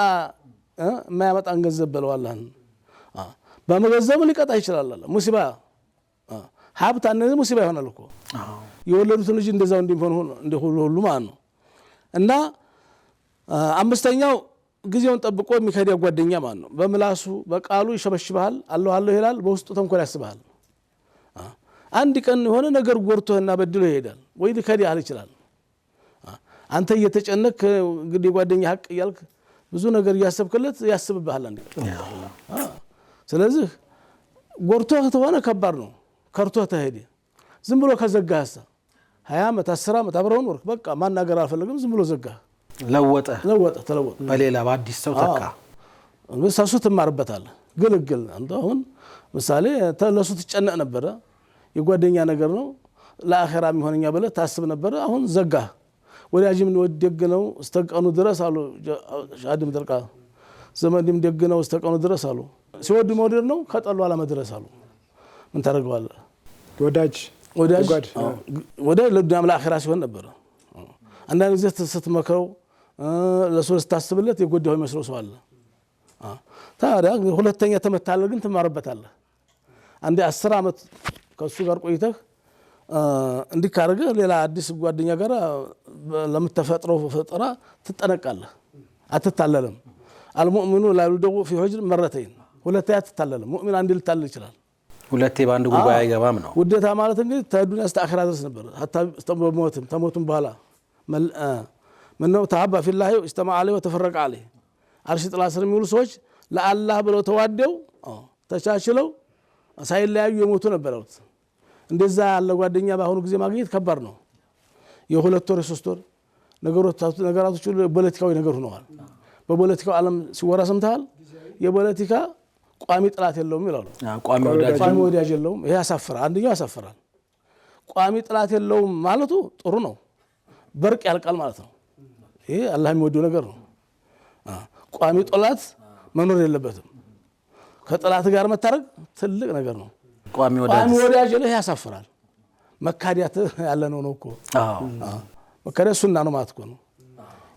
የማያመጣን ገንዘብ በለው አላህን በመገንዘብ ሊቀጣ ይችላል። ሙሲባ ሀብት እነዚህ ሙሲባ ይሆናል እኮ የወለዱትን ልጅ እንደዛው እንደሁሉ ማለት ነው። እና አምስተኛው ጊዜውን ጠብቆ የሚከዳ ጓደኛ ማለት ነው። በምላሱ በቃሉ ይሸበሽባል አላህ ይላል፣ በውስጡ ተንኮል ያስባል። አንድ ቀን የሆነ ነገር ጎርቶህና በድሎ ይሄዳል ወይ ሊከዳ ይችላል። አንተ እየተጨነቅ እንግዲህ ጓደኛ ሀቅ እያልክ ብዙ ነገር እያሰብክለት ያስብብሃል አንዴ። ስለዚህ ጎርቶህ ተሆነ ከባድ ነው። ከርቶህ ተሄደ ዝም ብሎ ከዘጋህሳ 20 ዓመት 10 ዓመት አብረውን ወርክ በቃ ማናገር አልፈልግም ዝም ብሎ ዘጋህ ተለወጠ በሌላ በአዲስ ሰው ተካ እንግዲህ ሰሱ ትማርበታለህ። ግልግል አንተ አሁን ምሳሌ ተለሱ ትጨነቅ ነበር የጓደኛ ነገር ነው ለአኺራ የሚሆነኛ ብለህ ታስብ ነበር። አሁን ዘጋህ። ወዳጅም ወደግ ነው እስተቀኑ ድረስ አሉ ሻድም ደርቃ ዘመድም ደግ ነው እስተቀኑ ድረስ አሉ ሲወድ መውደድ ነው ከጠሉ አለ መድረስ አሉ። ምን ታረጋዋለህ? ወዳጅ ለዱንያም ለአኺራ ሲሆን ነበር። አንዳንድ ጊዜ ስትመክረው ለሶስት ታስብለት የጎዳው ይመስለው ሰው አለ። ታዲያ ሁለተኛ ተመታለህ ግን ትማርበታለህ። አንዴ 10 ዓመት ከሱ ጋር ቆይተህ እንዲካረገ ሌላ አዲስ ጓደኛ ጋር ለምትፈጥረው ፈጠራ ትጠነቃለህ። አትታለልም። المؤمن لا يلدغ في حجر مرتين ሁለተኛ አትታለልም። ሙእሚን አንድ ሊታለል ይችላል። ሁለቴ በአንድ ጉባኤ አይገባም ነው ውደታ ማለት እንግዲህ ተዱንያ እስከ አኺራ ድረስ ነበር። hatta ተሞቱም በኋላ ምነው ተሐባ ፊላህ استمع عليه وتفرق عليه አርሽ ጥላ ስር የሚውሉ ሰዎች ለአላህ ብለው ተዋደው ተቻችለው ሳይለያዩ የሞቱ ነበሩት። እንደዛ ያለ ጓደኛ በአሁኑ ጊዜ ማግኘት ከባድ ነው። የሁለት ወር የሶስት ወር ነገራቶች ፖለቲካዊ ነገር ሆነዋል። በፖለቲካው ዓለም ሲወራ ሰምተሃል? የፖለቲካ ቋሚ ጥላት የለውም ይላሉ። ቋሚ ወዳጅ የለውም። ይሄ ያሳፍራል። አንደኛው ያሳፍራል። ቋሚ ጥላት የለውም ማለቱ ጥሩ ነው። በርቅ ያልቃል ማለት ነው። ይሄ አላህ የሚወደው ነገር ነው። ቋሚ ጥላት መኖር የለበትም። ከጥላት ጋር መታረቅ ትልቅ ነገር ነው። ቋሚ ወዳጅ ይሄ ያሳፍራል። መካዲያት ያለ ነው እኮ መካዲያ ሱና ነው ማለት እኮ ነው።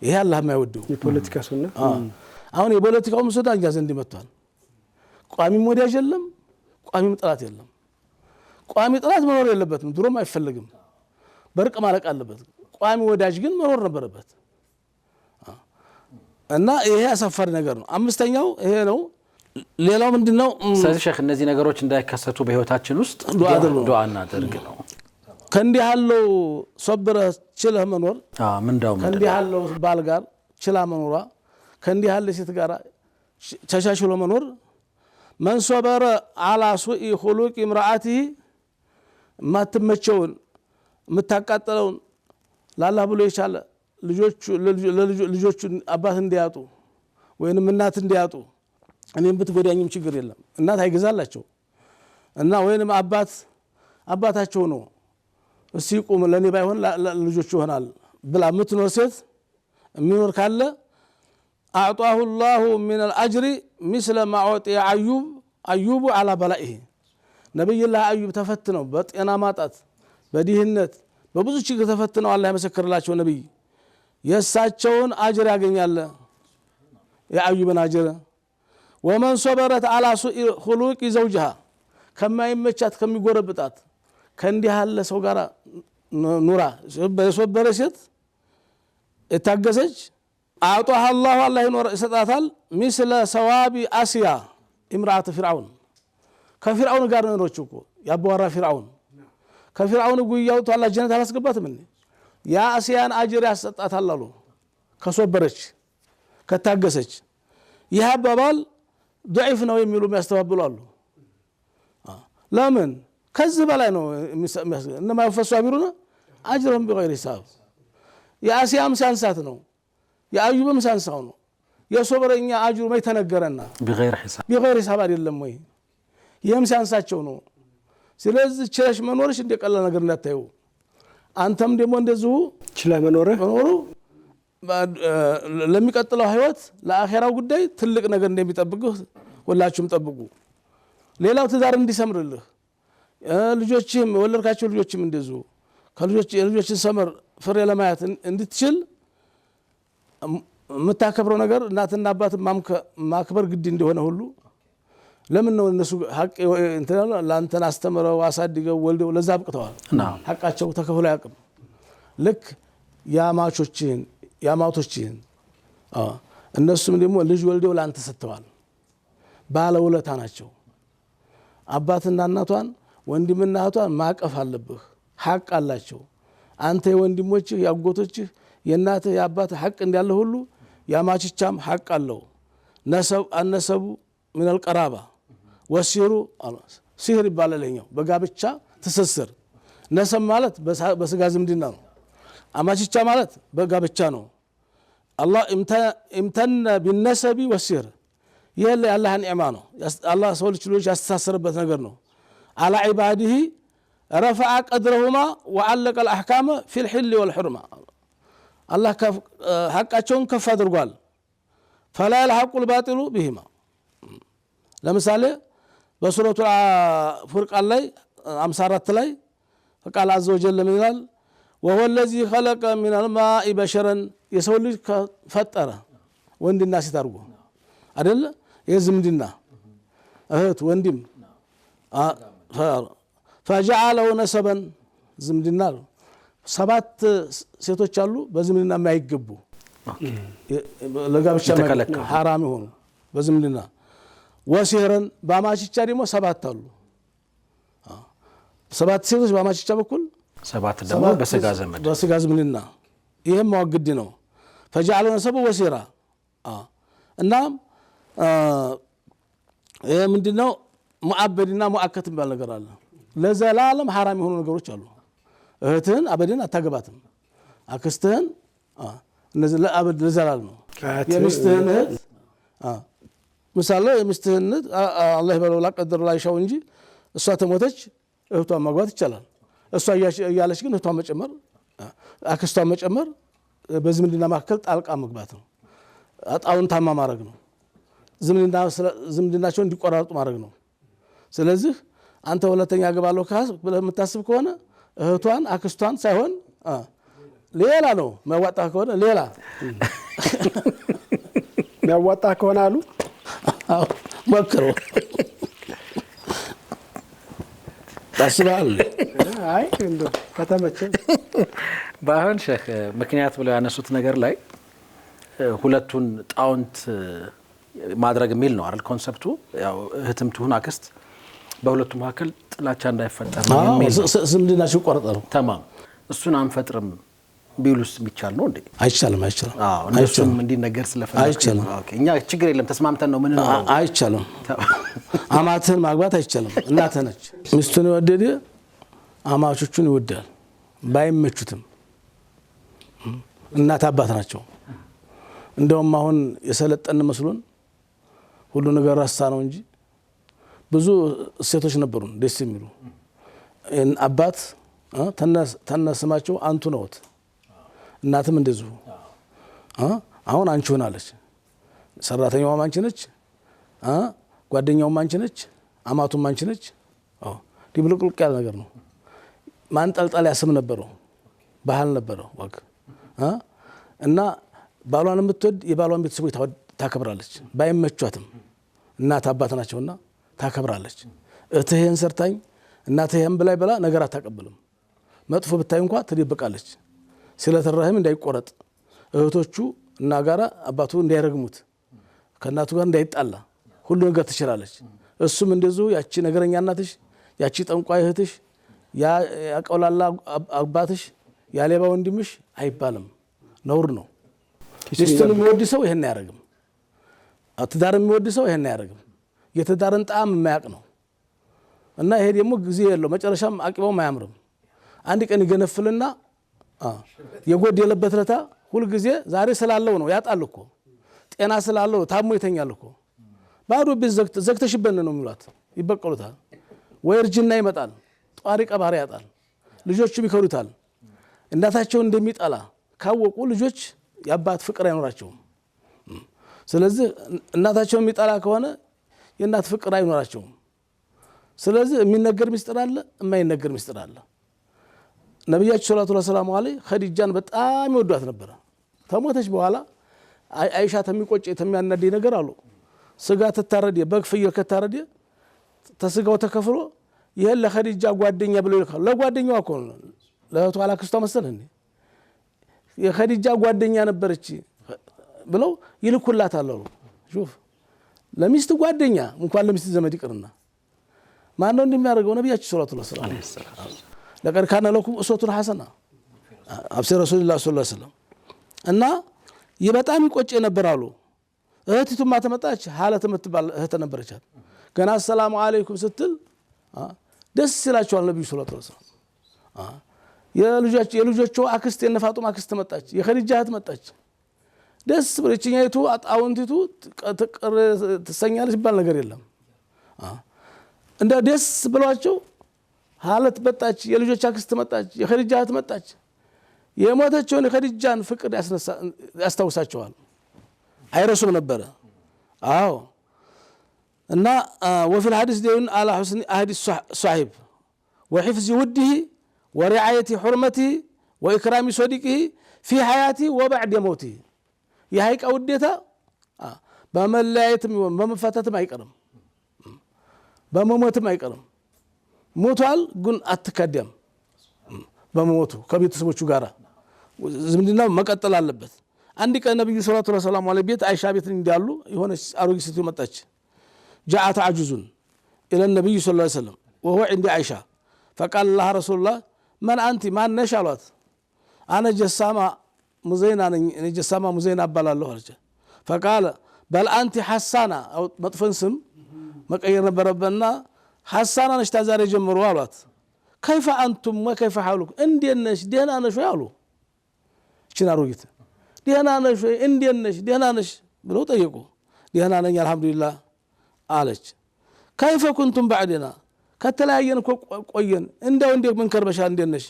ይሄ አላህ የማይወደው የፖለቲካ ሱና። አሁን የፖለቲካው ሱና እኛ ዘንድ መጥቷል። ቋሚም ወዳጅ የለም፣ ቋሚም ጥላት የለም። ቋሚ ጥላት መኖር የለበትም፣ ድሮም አይፈልግም። በርቅ ማለቅ አለበት። ቋሚ ወዳጅ ግን መኖር ነበረበት እና ይሄ አሳፋሪ ነገር ነው። አምስተኛው ይሄ ነው። ሌላው ምንድነው? ስለዚህ ሼክ እነዚህ ነገሮች እንዳይከሰቱ በህይወታችን ውስጥ ዱዓ እናድርግ ነው። ከእንዲህ ያለው ሶብረህ ችለህ መኖር ከእንዲህ ያለው ባል ጋር ችላ መኖሯ ከእንዲህ ያለ ሴት ጋር ተቻችሎ መኖር መን ሶበረ አላ ሱኢ ኹሉቅ ኢምራአቲሂ ማትመቸውን የምታቃጠለውን ለአላህ ብሎ የቻለ ልጆቹ አባት እንዲያጡ ወይንም እናት እንዲያጡ እኔም ብትጎዳኝም ችግር የለም እናት አይገዛላቸው እና ወይንም አባታቸው ነው እስቲ ቁም ለኔ ባይሆን ልጆቹ ይሆናል ብላ የምትኖር ሴት የሚኖር ካለ አዕጣሁ ላሁ ሚን አልአጅሪ ሚስለ ማ ዑጢየ አዩብ አላ በላኢሂ ነቢይላህ አዩብ ተፈትነው በጤና ማጣት በድህነት በብዙ ችግር ተፈትነው አላህ የመሰከረላቸው ነቢይ የእሳቸውን አጅር ያገኛል። የአዩብን አጅር ወመን ሶበረት አላ ሱኢ ኹሉቂ ዘውጅሃ ከማይመቻት ከሚጎረብጣት ከእንዲህ ያለ ሰው ጋር ኑራ የሶበረ ሴት የታገሰች አዕጣሃ አላሁ አላህ ይሰጣታል ሚስለ ሰዋቢ አስያ ኢምራአት ፊርዓውን ከፊርዓውን ጋር ነሮች እኮ ያባወራ ፊርዓውን ከፊርዓውን ጉያው አላህ ጀነት አላስገባትም እንዴ? ያ አስያን አጅር ያሰጣታል አሉ ከሶበረች ከታገሰች። ይህ አባባል ضعيف ነው የሚሉ የሚያስተባብሉ አሉ። ለምን ከዚህ በላይ ነው እነማ يفسوا አቢሩና አጅረም بغير حساب። የአስያም ሳንሳት ነው የአዩብም ሳንሳው ነው። የሶበረኛ አጅሩ ማይ ተነገረና بغير حساب አይደለም ወይ? ይህም ሳንሳቸው ነው። ስለዚህ ችለሽ መኖርሽ እንደቀላል ነገር እንዳታዩ። አንተም ደግሞ እንደዚሁ ችለህ መኖሩ ለሚቀጥለው ህይወት ለአኺራው ጉዳይ ትልቅ ነገር እንደሚጠብቅህ ሁላችሁም ጠብቁ። ሌላው ትዳር እንዲሰምርልህ ልጆችም ወለድካቸው ልጆችም እንደዚሁ የልጆችን ሰመር ፍሬ ለማየት እንድትችል የምታከብረው ነገር እናትና አባት ማክበር ግድ እንደሆነ ሁሉ ለምን ነው እነሱ ሐቅ ለአንተን አስተምረው አሳድገው ወልደው ለዛ አብቅተዋል። ሐቃቸው ተከፍሎ ያቅም ልክ ያማቶችህን እነሱም ደግሞ ልጅ ወልደው ለአንተ ሰጥተዋል። ባለውለታ ናቸው። አባትና እናቷን ወንድምና እህቷን ማቀፍ አለብህ። ሐቅ አላቸው። አንተ የወንድሞችህ ያጎቶችህ የእናትህ የአባትህ ሐቅ እንዳለ ሁሉ ያማችቻም ሐቅ አለው። አነሰቡ ምን አልቀራባ ወሲሩ ሲህር ይባላልኛው በጋብቻ ትስስር። ነሰብ ማለት በስጋ ዝምድና ነው። አማችቻ ማለት በጋብቻ ነው። አላህ እምተነ ቢነሰቢ ወሲህር ይህ የአላህ ኒዕማ ነው። አላህ ሰው ልጆች ያስተሳሰረበት ነገር ነው። አላ ዒባዲሂ ረፈዐ ቀድረሁማ ወዐለቀ አልአሕካመ ፊል ሒል ወልሑርማ አላህ ሐቃቸውን ከፍ አድርጓል። ፈላ የልሐቁ ልባጢሉ ቢሂማ ለምሳሌ በሱረቱ ፉርቃን ላይ 54 ላይ ቃል አዘ ወጀል ምን ይላል? ወሁወ ለዚ ኸለቀ ሚነል ማኢ በሸረን የሰው ልጅ ፈጠረ ወንድና ሴት አድርጎ አይደለ? የዝምድና እህት ወንድም ፈጀዐለሁ ነሰበን ዝምድና 7 ሴቶች አሉ በዝምድና የማይገቡ ለጋብቻ ሐራም የሆኑ በዝምድና ወሲህረን በአማችቻ ደግሞ 7 አሉ። 7 ሴቶች በአማችቻ በኩል 7 ደግሞ በስጋ ዝምድና ይሄም ማወግድ ነው። ፈጀዐለሁ ነሰበ ወሲህራ እና ይሄ ምንድነው ሙአበድና ሙአከት የሚባል ነገር አለ። ለዘላለም ሐራም የሆኑ ነገሮች አሉ። እህትህን አበድን አታገባትም። አክስትህን እነዚህ ለአበድ ለዘላለም ነው። የሚስትህን እህት ምሳሌ የሚስትህን አላህ ይበለው ላቀደር ላይሻው እንጂ እሷ ተሞተች እህቷን ማግባት ይቻላል። እሷ እያለች ግን እህቷን መጨመር አክስቷን መጨመር በዝምድና መካከል ጣልቃ መግባት ነው። አጣውን ታማ ማድረግ ነው። ዝምድናቸውን እንዲቆራረጡ ማድረግ ነው። ስለዚህ አንተ ሁለተኛ አገባለሁ ብለህ የምታስብ ከሆነ እህቷን አክስቷን ሳይሆን ሌላ ነው የሚያዋጣ ከሆነ ሌላ የሚያዋጣ ከሆነ አሉ ሞክረው ታስባል። አይ እንደው ከተመቸ ባይሆን ሼህ ምክንያት ብለው ያነሱት ነገር ላይ ሁለቱን ጣውንት ማድረግ የሚል ነው አይደል ኮንሰፕቱ። ያው እህትም ትሁን አክስት በሁለቱ መካከል ጥላቻ እንዳይፈጠር ነው የሚል ዝምድናቸው ቆርጠ ነው ተማም እሱን አንፈጥርም ቢሉስ የሚቻል ነው እንዴ? አይቻልም። አዎ እነሱም እንዲነገር ስለፈለኩ ኦኬ እኛ ችግር የለም ተስማምተን ነው ምን ነው አይቻልም። አማትህን ማግባት አይቻልም። እናትህ ነች። ሚስቱን የወደደ አማቾቹን ይወዳል። ባይመቹትም እናት አባት ናቸው። እንደውም አሁን የሰለጠን መስሎን ሁሉ ነገር ራሳ ነው እንጂ ብዙ ሴቶች ነበሩን ደስ የሚሉ አባት ተነስማቸው አንቱ ነውት እናትም እንደዚሁ አሁን አንቺ ሆናለች። ሰራተኛዋም አንቺ ነች፣ ጓደኛውም አንቺ ነች፣ አማቱም አንቺ ነች። ድብልቅልቅ ያለ ነገር ነው። ማንጠልጠል ያስም ነበረው፣ ባህል ነበረው ወግ እና ባሏን የምትወድ የባሏን ቤተሰቦች ታከብራለች። ባይመቿትም እናት አባት ናቸውና ታከብራለች። እህትህን ሰርታኝ እናትህን ብላይ በላ ነገር አታቀብልም። መጥፎ ብታይ እንኳን ትደብቃለች። ስለተራህም እንዳይቆረጥ እህቶቹ እና ጋራ አባቱ እንዳይረግሙት ከእናቱ ጋር እንዳይጣላ ሁሉ ነገር ትችላለች። እሱም እንደዚሁ ያቺ ነገረኛ እናትሽ፣ ያቺ ጠንቋይ እህትሽ፣ ያ ያቀውላላ አባትሽ፣ ያ ሌባ ወንድምሽ አይባልም፣ ነውር ነው። ሚስቱን የሚወድ ሰው ይሄን አያረግም። ትዳርን የሚወድ ሰው ይሄን አያረግም። የትዳርን ጣዕም የማያውቅ ነው እና ይሄ ደግሞ ጊዜ የለው መጨረሻም አቂባውም አያምርም። አንድ ቀን ይገነፍልና የጎደለበት ለታ ሁሉ ጊዜ ዛሬ ስላለው ነው ያጣል እኮ ጤና ስላለው ታሞ ይተኛል እኮ ባዶ ቤት ዘግተሽበት ነው የሚሏት። ይበቀሉታል ወይ እርጅና ይመጣል፣ ጧሪ ቀባሪ ያጣል፣ ልጆቹም ይከሩታል። እናታቸውን እንደሚጠላ ካወቁ ልጆች የአባት ፍቅር አይኖራቸውም። ስለዚህ እናታቸውን የሚጠላ ከሆነ የእናት ፍቅር አይኖራቸውም። ስለዚህ የሚነገር ምስጢር አለ፣ የማይነገር ምስጢር አለ። ነብያችን ሰለላሁ ዐለይሂ ወሰለም ኸዲጃን በጣም ይወዷት ነበር። ተሞተች በኋላ አይሻ ተሚቆጭ ተሚያናደይ ነገር አሉ። ስጋ ተታረደ በግ ፍየል ከታረደ ተስጋው ተከፍሎ ይሄን ለኸዲጃ ጓደኛ ብለው ይልካሉ። ለጓደኛዋ እኮ ነው ለእህቷ አላክስቷ መሰለህ እንዴ የኸዲጃ ጓደኛ ነበረች ብለው ይልኩላታል አሉ። ሹፍ ለሚስት ጓደኛ እንኳን ለሚስት ዘመድ ይቅርና ማን ነው እንደሚያደርገው? ነብያችን ሰለላሁ ዐለይሂ ወሰለም ለቀድ ካነ ለኩም ኡስወቱን ሐሰና አብሲ ረሱልላህ ሰለላሁ ዐለይሂ ወሰለም እና ይበጣም ይቆጭ ነበር አሉ። እህቲቱማ ተመጣች ሐለት የምትባል እህት ነበረቻት። ገና ሰላም አለይኩም ስትል ደስ ይላቸዋል ነብዩ ሰለላሁ ዐለይሂ ወሰለም። የልጆቹ አክስት የነፋጡማ አክስት መጣች፣ የኸዲጃ እህት መጣች። ደስ ብለችኛይቱ አጣውንቲቱ ትሰኛለች ይባል ነገር የለም። እንደ ደስ ብሏቸው ሐለት መጣች፣ የልጆች አክስት መጣች፣ የኸዲጃ እህት መጣች። የሞተችውን የኸዲጃን ፍቅር ያስታውሳቸዋል፣ አይረሱም ነበረ። አዎ እና وفي الحديث دين على حسن عهد الصاحب وحفظ وده ورعاية حرمته وإكرام صديقه في حياته وبعد موته يهيك أوديتا بملايتم بمفتاتم አይቀርም በመሞትም አይቀርም። ሞቷል ግን አትከደም። በመሞቱ ከቤተሰቦቹ ጋር ዝምድና መቀጠል አለበት። አንድ ቀን ነብዩ ሰለላሁ ዐለይሂ ወሰለም ቤት አይሻ ቤት እንዳሉ የሆነች አሮጊት ሴት መጣች። جاءت عجوز الى النبي صلى الله عليه وسلم وهو عند عائشه فقال لها رسول الله من انت ما نشالات انا جسامه مزينه ابالله አለች። فقال بل انت حسانه او مطفن ስም መቀየር ነበረበና ሐሳና ነሽ ታዛሬ ጀምሮ አሏት كيف أنتم وكيف حالكم اندينش دهنا نش ያሉ እቺን አሮጊት ደህና ነሽ እንዴነሽ ደህና ነሽ ብለው ጠየቁ ደህና ነኝ አልহামዱሊላህ አለች كيف كنتم بعدنا ከተለያየን ቆየን እንደው ምን ከርበሻ እንዴነሽ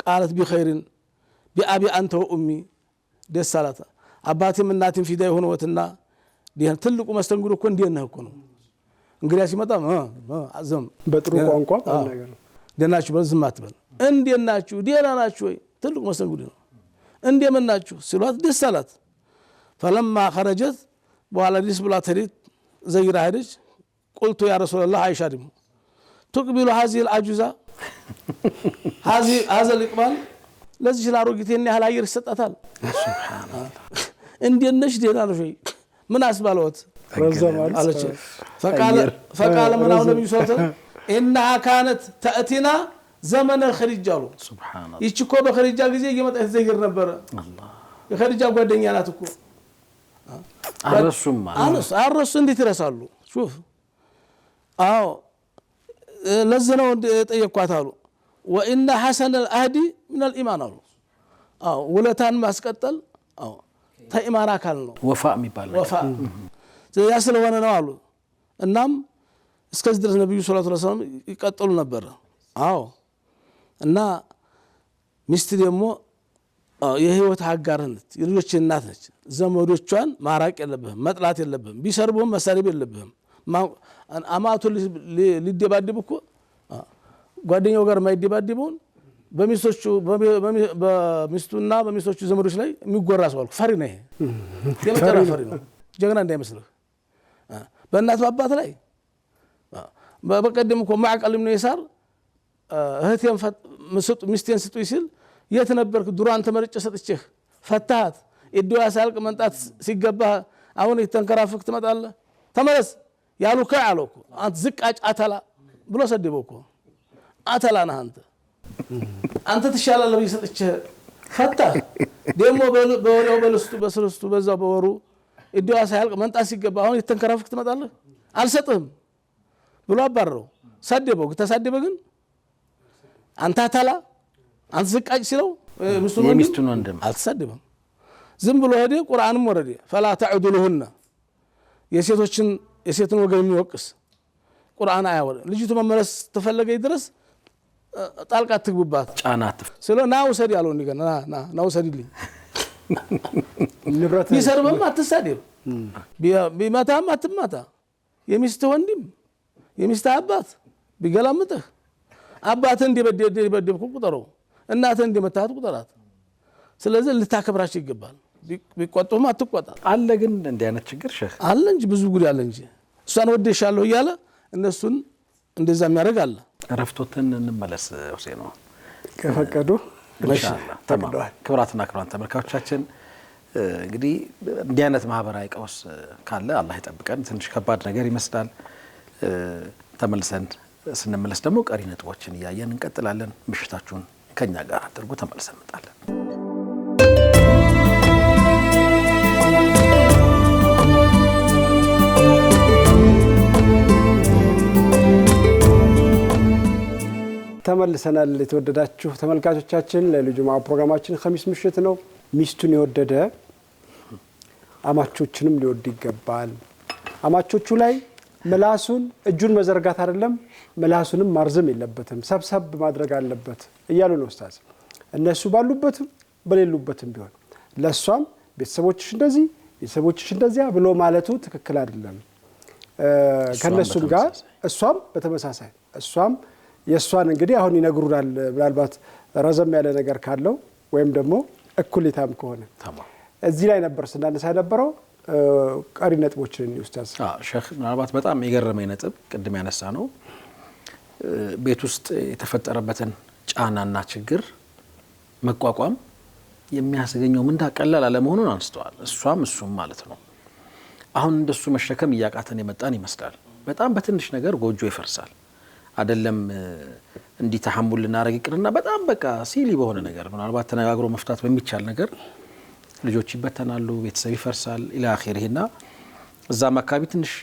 قالت بخير بأبي أنت وأمي ደስ አላት አባቴም እናቴም ፊዳ የሆነውትና ደህና ትልቁ መስተንግዶ እኮ እንዴነህ እኮ ነው እንግዲያ ሲመጣ አዘም በጥሩ ቋንቋ ነገር ነው ደናችሁ በዝም አትበል እንዴናችሁ ደህና ናችሁ ወይ ትልቁ መስተንግዶ ነው እንደምን ናችሁ ሲሏት ደስ አላት فلما خرجت በኋላ ዲስ ብላ ተሪት ዘይራ ሄደች قلت يا رسول الله عائشة دم تقبل هذه العجوزة هذا الإقبال ለዚህ ላሮጊቴን ያህል አየር ይሰጣታል ሱብሃንአላህ እንደነሽ ደህና ነሽ ወይ ምን አስባለውት ረዘማል አለች فقال من አሁን ነብዩ ሰለላሁ إنها كانت تأتينا زمن الخديجة سبحان الله ይችኮ በخديجة ጊዜ እየመጣች ዘይር ነበር አላህ የخديجة ጓደኛ ናት እኮ አረሱ እንዴት ይረሳሉ شوف አዎ ለዘነው ጠየኳት አሉ وإن حسن العهد من الإيمان አሉ አዎ ወለታን ማስቀጠል አዎ ተኢማን አካል ነው ወፋ የሚባል ወፋ ያስለሆነ ነው አሉ እናም እስከዚህ ድረስ ነብዩ ሰለላሁ ዐለይሂ ወሰለም ይቀጥሉ ነበር አዎ እና ሚስት ደግሞ የህይወት አጋርነት የልጆች እናት ነች ዘመዶቿን ማራቅ የለብህም መጥላት የለብህም ቢሰርቡም መሳሪብ የለብህም አማቱ ሊደባደብ እኮ ጓደኛው ጋር ማይደባደቡን በሚስቱና በሚስቶቹ ዘመዶች ላይ የሚጎራ ሰው አልኩ ፈሪ ነው የመጨረሻ ፈሪ ነው ጀግና እንዳይመስልህ በእናት አባት ላይ በቀደም እኮ ማዕቀል ምን ይሳር እህቴን ሚስቴን ስጡኝ ሲል የት ነበርክ ዱራን ተመርጬ ሰጥቼህ ፈታት እዲዋ ሳልቅ መንጣት ሲገባ አሁን የተንከራፍክ ትመጣለህ ተመለስ ያሉካ አለኩ አንተ ዝቃጭ አተላ ብሎ ሰደበው እኮ አተላ ነህ አንተ ትሻላለህ ብዬ ሰጥቼህ ፈታህ ደሞ በወሬው በስርስቱ በዛው በወሩ እዲዋ ሳልቅ መንጣት ሲገባ አሁን የተንከራፍክ ትመጣለህ አልሰጥህም ብሎ አባረው ሰደበው ተሰደበ ግን አንተ አተላ አንተ ዝቃጭ ሲለው ሚስቱን ወንድም አልተሰደበም ዝም ብሎ ሄደ ቁርአንም ወረደ فلا تعدلهن የሴትን ወገን የሚወቅስ ቁርአን አያወረ ልጅቱ መመለስ ተፈለገ ይድረስ ጣልቃ ትግቡባት ጫናት ስለ ናው ሰድ ያለው እንደገና ናው ሰድልኝ ንብረት ይሰርበም አትሳደብ ቢመታም አትመታ የሚስት ወንድም የሚስት አባት ቢገላምጥህ አባትን እንደበደብኩ ቁጠረው እናትን እንደመታት ቁጠራት ስለዚህ ልታከብራቸው ይገባል ቢቆጡም አትቆጣ አለ ግን እንደ አይነት ችግር ሸህ አለ እንጂ ብዙ ጉድ አለ እንጂ እሷን ወደሻለሁ ይያለ እነሱን እንደዛ የሚያደርግ አለ ረፍቶትን እንመለስ ሁሴን ነው ከፈቀዱ ኢንሻአላህ ተማም ክብራትና ክብራን ተመልካቾቻችን እንግዲህ እንዲህ አይነት ማህበራዊ ቀውስ ካለ አላህ ይጠብቀን ትንሽ ከባድ ነገር ይመስላል ተመልሰን ስንመለስ ደግሞ ቀሪ ነጥቦችን ያያየን እንቀጥላለን ምሽታችሁን ከኛ ጋር አድርጉ ተመልሰን እንመጣለን ተመልሰናል የተወደዳችሁ ተመልካቾቻችን ለልጁማ ፕሮግራማችን ኸሚስ ምሽት ነው ሚስቱን የወደደ አማቾችንም ሊወድ ይገባል አማቾቹ ላይ ምላሱን እጁን መዘርጋት አይደለም ምላሱንም ማርዘም የለበትም ሰብሰብ ማድረግ አለበት እያሉ ነው ኡስታዝ እነሱ ባሉበትም በሌሉበትም ቢሆን ለሷም ቤተሰቦችሽ እንደዚያ ብሎ ማለቱ ትክክል አይደለም ከነሱም ጋር እሷም በተመሳሳይ እሷም የሷን እንግዲህ አሁን ይነግሩናል ምናልባት ረዘም ያለ ነገር ካለው ወይም ደግሞ እኩልታም ከሆነ ተማም እዚህ ላይ ነበር ስናነሳ ነበረው ቀሪ ነጥቦችን ኡስታዝ ሼክ ምናልባት በጣም የገረመኝ ነጥብ ቅድም ያነሳ ነው ቤት ውስጥ የተፈጠረበትን ጫናና ችግር መቋቋም የሚያስገኘው ምንዳ ቀላል አለመሆኑን አንስተዋል እሱም ማለት ነው አሁን እንደሱ መሸከም ያቃተን የመጣን ይመስላል በጣም በትንሽ ነገር ጎጆ ይፈርሳል አይደለም እንዲ ተሐሙል ልናረግ ይቅርና በጣም በቃ ሲሊ በሆነ ነገር ምናልባት ተነጋግሮ መፍታት በሚቻል ነገር ልጆች ይበተናሉ ቤተሰብ ይፈርሳል ኢላ አኺሪህና እዛም አካባቢ ትንሽ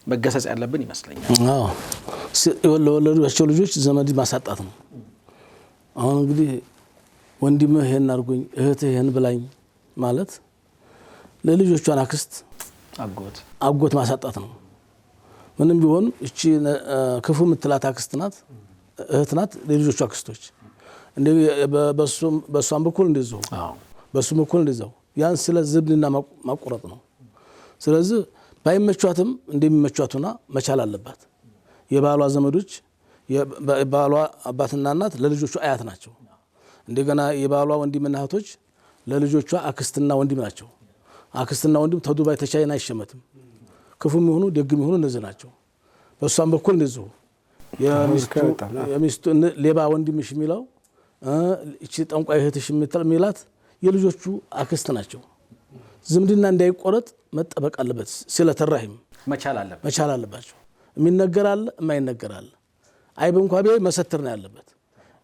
መገሰጽ ያለብን ይመስለኛል። ለወለዷቸው ልጆች ዘመድ ማሳጣት ነው። አሁን እንግዲህ ወንድምህ ይሄን አድርጎኝ እህትህ ይሄን ብላኝ ማለት ለልጆቿን አክስት አጎት ማሳጣት ነው። ምንም ቢሆን እቺ ክፉ ምትላት አክስት ናት እህት ናት ለልጆቿ አክስቶች እንደ በሷም በኩል እንደዛው በሱም በኩል እንደዛው ያን ስለ ዝብልና ማቆረጥ ነው። ስለዚህ ባይመቿትም እንደሚመቿቱና መቻል አለባት። የባሏ ዘመዶች የባሏ አባትና እናት ለልጆቿ አያት ናቸው። እንደገና የባሏ ወንድምና እህቶች ለልጆቿ አክስትና ወንድም ናቸው። አክስትና ወንድም ተዱባይ ተቻይና አይሸመትም። ክፉም ይሁኑ ደግም ይሁኑ እነዚህ ናቸው። በሷም በኩል እንደዚሁ የሚስቱ ሌባ ወንድምሽ የሚለው እቺ ጠንቋይ እህትሽ የሚላት የልጆቹ አክስት ናቸው። ዝምድና እንዳይቆረጥ መጠበቅ አለበት። ስለተራሂም መቻል አለባቸው። የሚነገር አለ የማይነገር አለ። አይብ እንኳን ቢያይ መሰተር ነው ያለበት።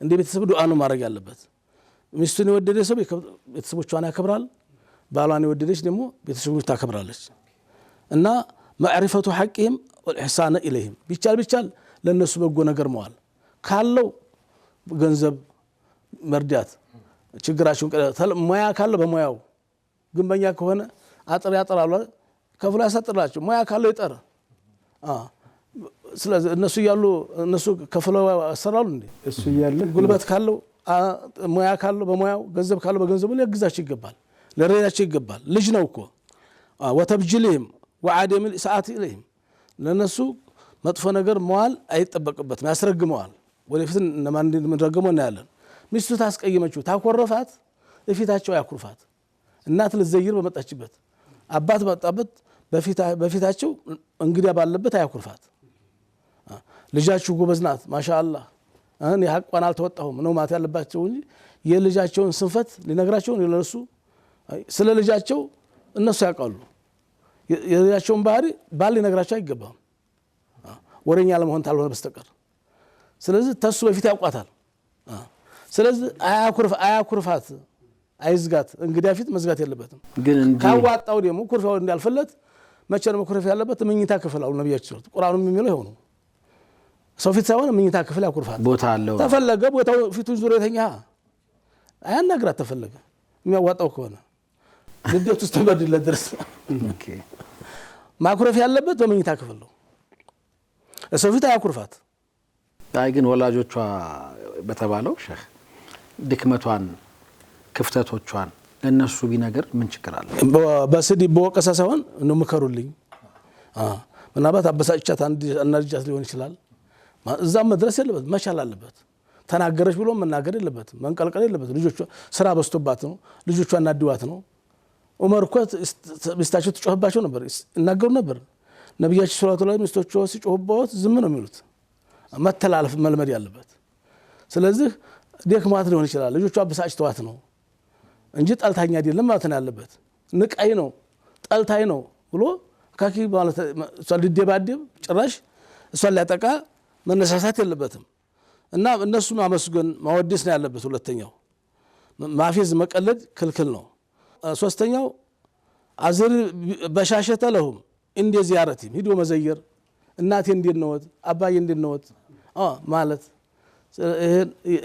እንደ ቤተሰብ ዱዓ ነው ማድረግ ያለበት። ሚስቱን የወደደ ሰው ቤተሰቦቿን ያከብራል። ባሏን የወደደች ደግሞ ቤተሰቦቿን ታከብራለች። እና ማዕሪፈቱ ሐቂህም ወልኢሕሳን ኢለይሂም ቢቻል ለነሱ በጎ ነገር መዋል ካለው ገንዘብ መርዳት ችግራቸውን ሙያ ካለው በሙያው ግንበኛ ከሆነ አጥር ያጠራሉ ከፍሎ ያሳጥራቸው። ሙያ ካለው ይጠር። ስለዚህ እነሱ እያሉ እነሱ ከፍለው ያሰራሉ እንዴ? እሱ እያለ ጉልበት ካለው ሙያ ካለው በሙያው ገንዘብ ካለው በገንዘቡ ሊያግዛቸው ይገባል። ለረዳቸው ይገባል። ልጅ ነው እኮ ወተብጅልህም ወዓደም الاساءه اليهم ለነሱ መጥፎ ነገር መዋል አይጠበቅበትም። ያስረግመዋል። ወደፊት እነማን እንደምንረገመው እናያለን። ሚስቱ ታስቀየመችው ታኮረፋት እፊታቸው ያኩርፋት። እናት ልዘይር በመጣችበት አባት በመጣበት በፊታቸው እንግዲያ ባለበት አያኩርፋት። ልጃችሁ ጎበዝ ናት ማሻአላህ እኔ ሐቋን አልተወጣሁም ነው ማለት ያለባቸው እንጂ የልጃቸውን ስንፈት ሊነግራቸው ነው። ለነሱ ስለ ልጃቸው እነሱ ያውቃሉ። የልጃቸውን ባህሪ ባል ሊነግራቸው አይገባም ወሬኛ ለመሆን ታልሆነ በስተቀር። ስለዚህ ተሱ በፊት ያውቋታል። ስለዚህ አያኩርፋት አይዝጋት። እንግዲያ ፊት መዝጋት የለበትም። ግን ካዋጣው ደግሞ ኩርፋው እንዳልፈለት መቼ ነው ኩርፋ ያለበት? መኝታ ክፍል አሉ ነብያችን ቁርአኑም የሚለው ይሄው ነው። ሰው ፊት ሳይሆን መኝታ ክፍል ያኩርፋት። ቦታ አለው ተፈለገ ቦታው ፊቱን ዙሪያተኛ አያናግራት ተፈለገ የሚያዋጣው ከሆነ ልደት ውስጥ ተበድለ ድረስ ማኩረፍ ያለበት በመኝታ ክፍል ነው። ሰው ፊት አያኩርፋት። አይ ግን ወላጆቿ በተባለው ሼህ ድክመቷን ክፍተቶቿን ለነሱ ቢነገር ምን ችግር አለ? በስዲ በወቀሳ ሳይሆን ነው ምከሩልኝ። ምናልባት አበሳጭቻት አናድጃት ሊሆን ይችላል። እዛም መድረስ የለበት መቻል አለበት። ተናገረች ብሎ መናገር የለበት መንቀልቀል የለበት። ልጆቿ ስራ በስቶባት ነው ልጆቿ እናድዋት ነው። ዑመር እኮ ሚስታቸው ትጮህባቸው ነበር እናገሩ ነበር። ነብያችን ሰለላሁ ዐለይሂ ወሰለም ሚስቶቻቸው ሲጮህባቸው ዝም ነው የሚሉት። መተላለፍ መልመድ ያለበት። ስለዚህ ደክሟት ሊሆን ይችላል ልጆቿ አበሳጭተዋት ነው እንጂ ጠልታኛ አይደለም ማለት ነው ያለበት። ንቃይ ነው ጠልታይ ነው ብሎ ካኪ ማለት እሷ ሊደባደብ ጭራሽ እሷ ሊያጠቃ መነሳሳት የለበትም። እና እነሱ ማመስገን ማወደስ ነው ያለበት። ሁለተኛው ማፌዝ መቀለድ ክልክል ነው። ሶስተኛው አዝር በሻሸተ ለሁም እንደ ዚያረቲ ሂዶ መዘየር እናቴ እንድነውት አባዬ እንድነውት ማለት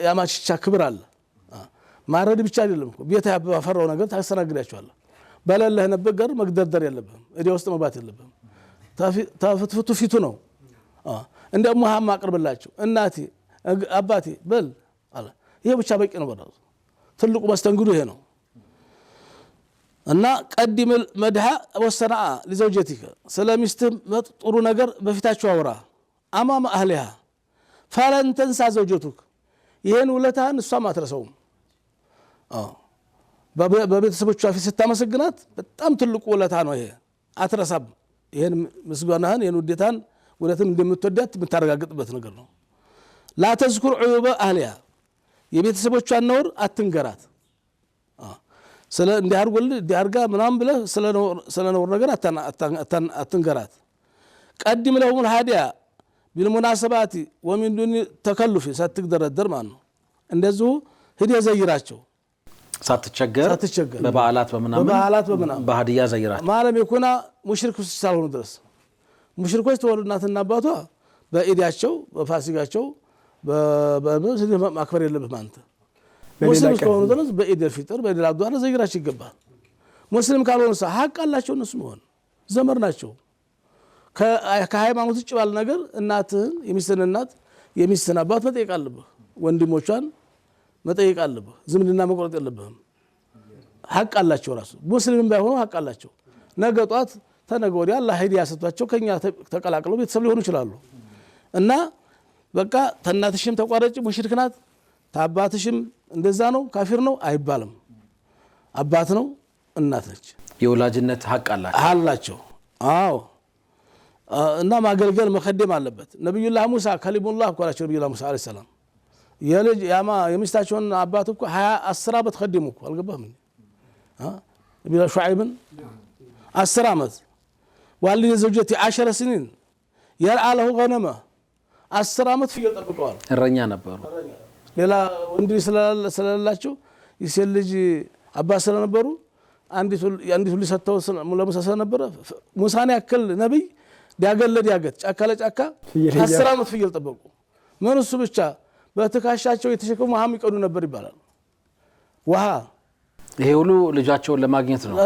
ያማችቻ ክብር አለ። ማረድ ብቻ አይደለም እኮ ቤት ያፈራው ነገር ታስተናግዳቸዋለህ። በለለህ ነገር መግደርደር የለብህም። እዲያ ውስጥ መባት የለብህም። ታፍትፍቱ ፊቱ ነው እንደ ሙሃማ አቅርብላቸው እናቴ አባቴ በል አለ። ይሄ ብቻ በቂ ነው። በራሱ ትልቁ መስተንግዶ ይሄ ነው። እና ቀድም መድሃ ወሰናአ ለዘውጀቲከ ስለሚስትህ ጥሩ ነገር በፊታቸው አውራ አማማ አህሊሃ ፈለን ተንሳ ዘውጀቱክ ይሄን ውለታህን እሷ ማትረሰውም። በቤተሰቦቿ ፊት ስታመሰግናት በጣም ትልቁ ውለታ ነው ይሄ። አትረሳም። ይሄን ምስጋናህን ይሄን ውዴታን ወለትም እንደምትወዳት የምታረጋግጥበት ነገር ነው። ላ ተዝኩር ዑዩበ አህሊሃ የቤተሰቦቿን ነውር አትንገራት። ስለ እንዲያርጎል እንዲያርጋ ምናምን ብለህ ስለ ነውር ነገር አትንገራት። ቀድም ለሁም الهادية بالمناسبات ومن دون تكلف ሳትግደረደር ማለት ነው። እንደዚሁ ሂድ ዘይራቸው ሳትቸገር በበዓላት በመናምን በሃዲያ ዘይራቸው ማለም ይኩና ሙሽሪክ ሳልሆኑ ድረስ ሙሽሪኮች ተወለዱ እናትና አባቷ በኢዳቸው በፋሲካቸው በመስጊድ ማክበር የለብህም አንተ ሙስሊም ከሆኑ ድረስ በኢድ አልፊጥር በኢድ አልአድሃ ዘይግራቸው ይገባል ሙስሊም ካልሆኑ ሀቅ አላቸው እነሱ መሆን ዘመር ናቸው ከሃይማኖት ውጭ ባለ ነገር እናትህን የሚስትህን እናት የሚስትህን አባት መጠየቅ አለብህ ወንድሞቿን መጠየቅ አለብህ ዝምድና መቆረጥ የለብህም ሀቅ አላቸው ራሱ ሙስሊም ባይሆኑ ሀቅ አላቸው ነገ ጧት ተነገ ወዲያ አላህ ሂዳያ ሰጥቷቸው ከኛ ተቀላቅለው ቤተሰብ ሊሆኑ ይችላሉ እና በቃ ተናትሽም ተቋረጭ ሙሽሪክ ናት ታባትሽም እንደዛ ነው ካፊር ነው አይባልም አባት ነው እናት ነች የወላጅነት ሀቅ አላቸው አዎ እና ማገልገል መከደም አለበት ነብዩላህ ሙሳ ከሊሙላህ ቆራቸው ነብዩላህ ሙሳ አለይሂ ሰላም የልጅ ያማ የሚስታቸውን አባት እኮ 10 ዓመት ከደሙ እኮ አልገባህም ነብዩላህ ሹዓይብን 10 ዓመት والد زوجتي 10 سنين يرعى له غنمه 10 ዓመት ፍየል ጠብቀዋል እረኛ ነበሩ ሌላ ወንድ ስለላቸው ይሰል ልጅ አባስ ስለነበሩ አንዲቱ ሊሰተው ለሙሳ ስለነበረ ሙሳን ያክል ነብይ ዲያገለድ ያገት ጫካ ለጫካ 10 ዓመት ፍየል ጠበቁ ምን እሱ ብቻ በተካሻቸው የተሸከሙ ውሃ ይቀዱ ነበር ይባላል ውሃ ይሄ ሁሉ ልጃቸውን ለማግኘት ነው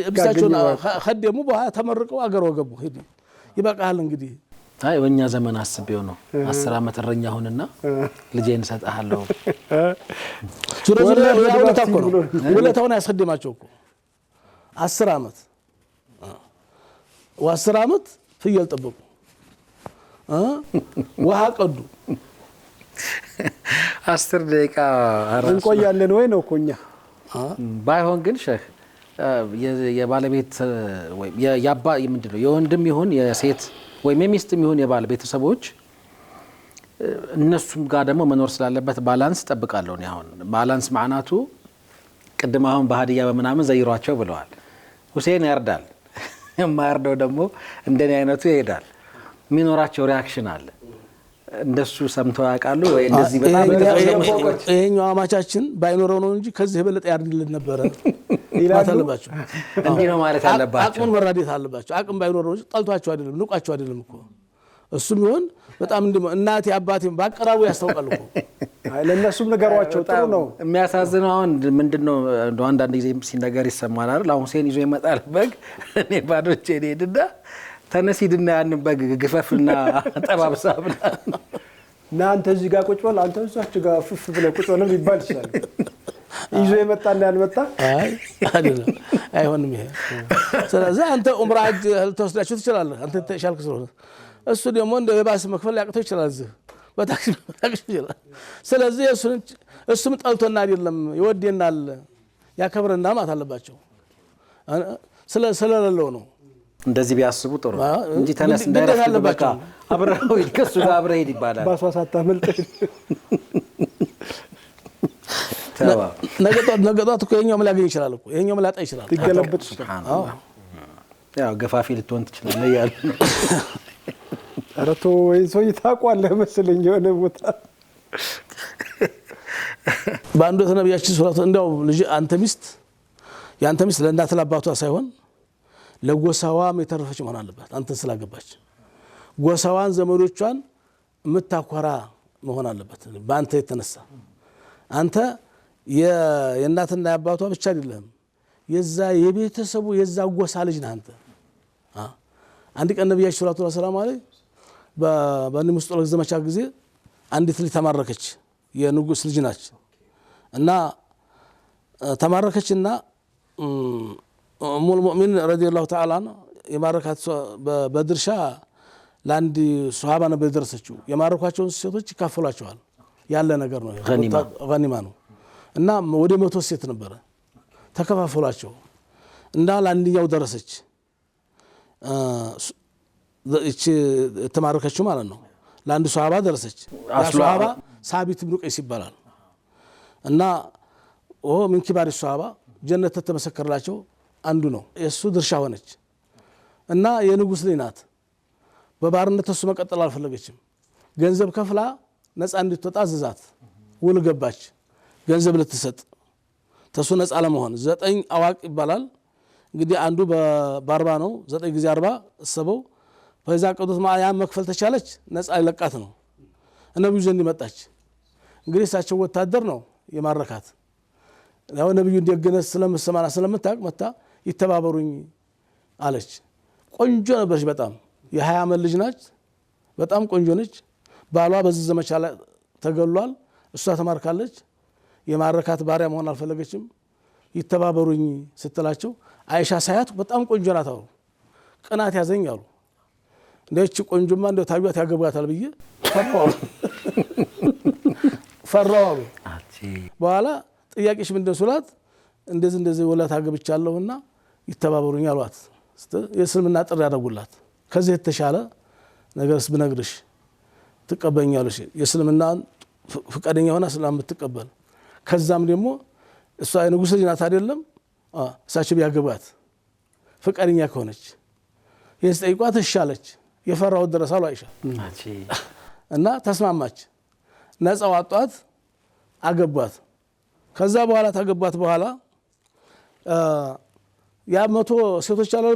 ልጃቸውን خدموا በኋላ ተመርቀው አገር ወገቡ ሄዱ ይበቃል እንግዲህ አይ በእኛ ዘመን አስቤው ነው 10 ዓመት እረኛ ሆነና ልጄን ሰጣለሁ ወለታውን ያስቀድማቸው እኮ 10 ዓመት و10 ዓመት ፍየል ጠበቁ ውሃ ቀዱ 10 ደቂቃ እንቆያለን ወይ ነው ኮኛ ባይሆን ግን ሼህ የባለቤት ወይ ያባ ምንድነው የወንድም ይሁን የሴት ወይ የሚስትም ይሁን የባል ቤተሰቦች እነሱም ጋር ደግሞ መኖር ስላለበት ባላንስ ጠብቃለሁ ነው አሁን ባላንስ ማዕናቱ ቅድም አሁን በሃዲያ በመናምን ዘይሯቸው ብለዋል ሁሴን ያርዳል የማያርደው ደግሞ እንደኔ አይነቱ ይሄዳል ሚኖራቸው ሪአክሽን አለ እንደሱ ሰምተው ያውቃሉ ወይ እንደዚህ በጣም ይሄኛው አማቻችን ባይኖረው ነው እንጂ ከዚህ የበለጠ ያርድልን ነበር ይላታለባቸው እንዴ ነው ማለት ያለባቸው አቅሙን መራዴት አለባቸው አቅም ባይኖረው ጠልቷቸው አይደለም ንቋቸው አይደለም እኮ እሱም ይሁን በጣም እንደም እናቴ አባቴም ባቀራቡ ያስተውቃሉ እኮ ለነሱም ነገሯቸው ጥሩ ነው የሚያሳዝነው አሁን ምንድነው አንዳንድ ጊዜ ሲነገር ይሰማል አይደል አሁን ሁሴን ይዞ ይመጣል በግ እኔ ባዶቼ ሄድና ተነሲድና ያን በግ ግፈፍና ጠባብሳብና እናንተ እዚህ ጋር ቁጭ በል አንተ እዛች ጋር ፍፍ ብለ ቁጭ በል ይባል ይችላል ይዞ የመጣና ያልመጣ አይደለም አይሆንም ይሄ ስለዚህ አንተ ዑምራ ሐጅ ተወስዳችሁ ትችላለህ አንተ ተሻልክ ስለሆነ እሱ ደግሞ እንደ የባስ መክፈል ያቅተው ይችላል እዚህ በታክሲ ይችላል ስለዚህ እሱም ጠልቶና አይደለም ይወደናል ያከብረና ማለት አለባቸው ስለሌለው ነው እንደዚህ ቢያስቡ ጥሩ እንጂ ተነስ እንዳይረፍድ በቃ አብረው ይከሱ ጋር አብረው ሄድ ይባላል ባሷሳታ መልጥ ነገጣት እኮ የኛው ምላገኝ ይችላል እኮ የኛው ምላጣ ይችላል ይገለበጥ ያው ገፋፊ ልትሆን ትችላለህ ያለ ነው አረቶ ወይ ሰው ይታቋል መሰለኝ የሆነ ቦታ ባንዶ ተነብያችን ሱራቱ እንደው ልጅ አንተ ሚስት ያንተ ሚስት ለእናት ለአባቷ ሳይሆን ለጎሳዋም የተረፈች መሆን አለባት አንተ ስላገባች ጎሳዋን ዘመዶቿን የምታኮራ መሆን አለበት በአንተ የተነሳ አንተ የእናትና የአባቷ ብቻ አይደለም የዛ የቤተሰቡ የዛ ጎሳ ልጅ ነህ አንተ አንድ ቀን ነብያችን ሰለላሁ ዐለይሂ ወሰለም በበኒ ሙስጠሊቅ ዘመቻ ጊዜ አንዲት ልጅ ተማረከች የንጉስ ልጅ ናች እና ተማረከችና ሙል ሙእሚን ረዲየላሁ ተዓላ የማረካት በድርሻ ለአንድ ሱሐባ ነበር ደረሰችው የማረኳቸውን ሴቶች ይካፈሏቸዋል ያለ ነገር ነው ገኒማ ነው እና ወደ 100 ሴት ነበር ተከፋፈሏቸው እና ለአንደኛው ደረሰች እቺ ተማረከችው ማለት ነው ለአንድ ሱሐባ ደረሰች ሱሐባ ሳቢት ኢብኑ ቀይስ ይባላል እና ምን ኪባር ሱሐባ ጀነት ተመሰከረላቸው አንዱ ነው የሱ ድርሻ ሆነች እና የንጉስ ልጅ ናት በባርነት ተሱ መቀጠል አልፈለገችም ገንዘብ ከፍላ ነፃ እንድትወጣ አዘዛት ውል ገባች ገንዘብ ልትሰጥ ተሱ ነፃ ለመሆን 9 አዋቅ ይባላል እንግዲህ አንዱ በ40 ነው 9 ጊዜ 40 እሰበው በዛ ቀዱት ያን መክፈል ተቻለች ነፃ ይለቃት ነው። ነብዩ ዘንድ መጣች። እንግዲህ እሳቸው ወታደር ነው የማረካት ያው ነብዩ እንደገነስ ስለምሰማና ስለምታውቅ መጣ ይተባበሩኝ አለች። ቆንጆ ነበርሽ በጣም የ20 ዓመት ልጅ ናች። በጣም ቆንጆ ነች። ባሏ በዚህ ዘመቻ ላይ ተገሏል። እሷ ተማርካለች። የማረካት ባሪያ መሆን አልፈለገችም። ይተባበሩኝ ስትላቸው አይሻ ሳያት በጣም ቆንጆ ናት አሉ። ቅናት ያዘኝ አሉ። እንደች ቆንጆማ እንደው ታዩት ያገባታል ብዬ ፈራው አሉ። በኋላ ጥያቄሽ ምንድነው ስላት እንደዚህ ወላት አገብቻለሁና ይተባበሩኝ አሏት። የእስልምና ጥሪ ያደርጉላት ከዚህ የተሻለ ነገርስ ብነግርሽ ትቀበኛለሽ? የእስልምና ፍቃደኛ ሆና እስላም ብትቀበል ከዛም ደግሞ እሷ የንጉሥ ልጅ ናት አይደለም እሳቸው ቢያገባት ፍቃደኛ ከሆነች ይህን ጠይቋት እሻለች። የፈራው ድረስ አሉ አይሻ እና ተስማማች። ነፃ ዋጧት፣ አገቧት። ከዛ በኋላ ታገቧት በኋላ ያ 100 ሴቶች አላሉ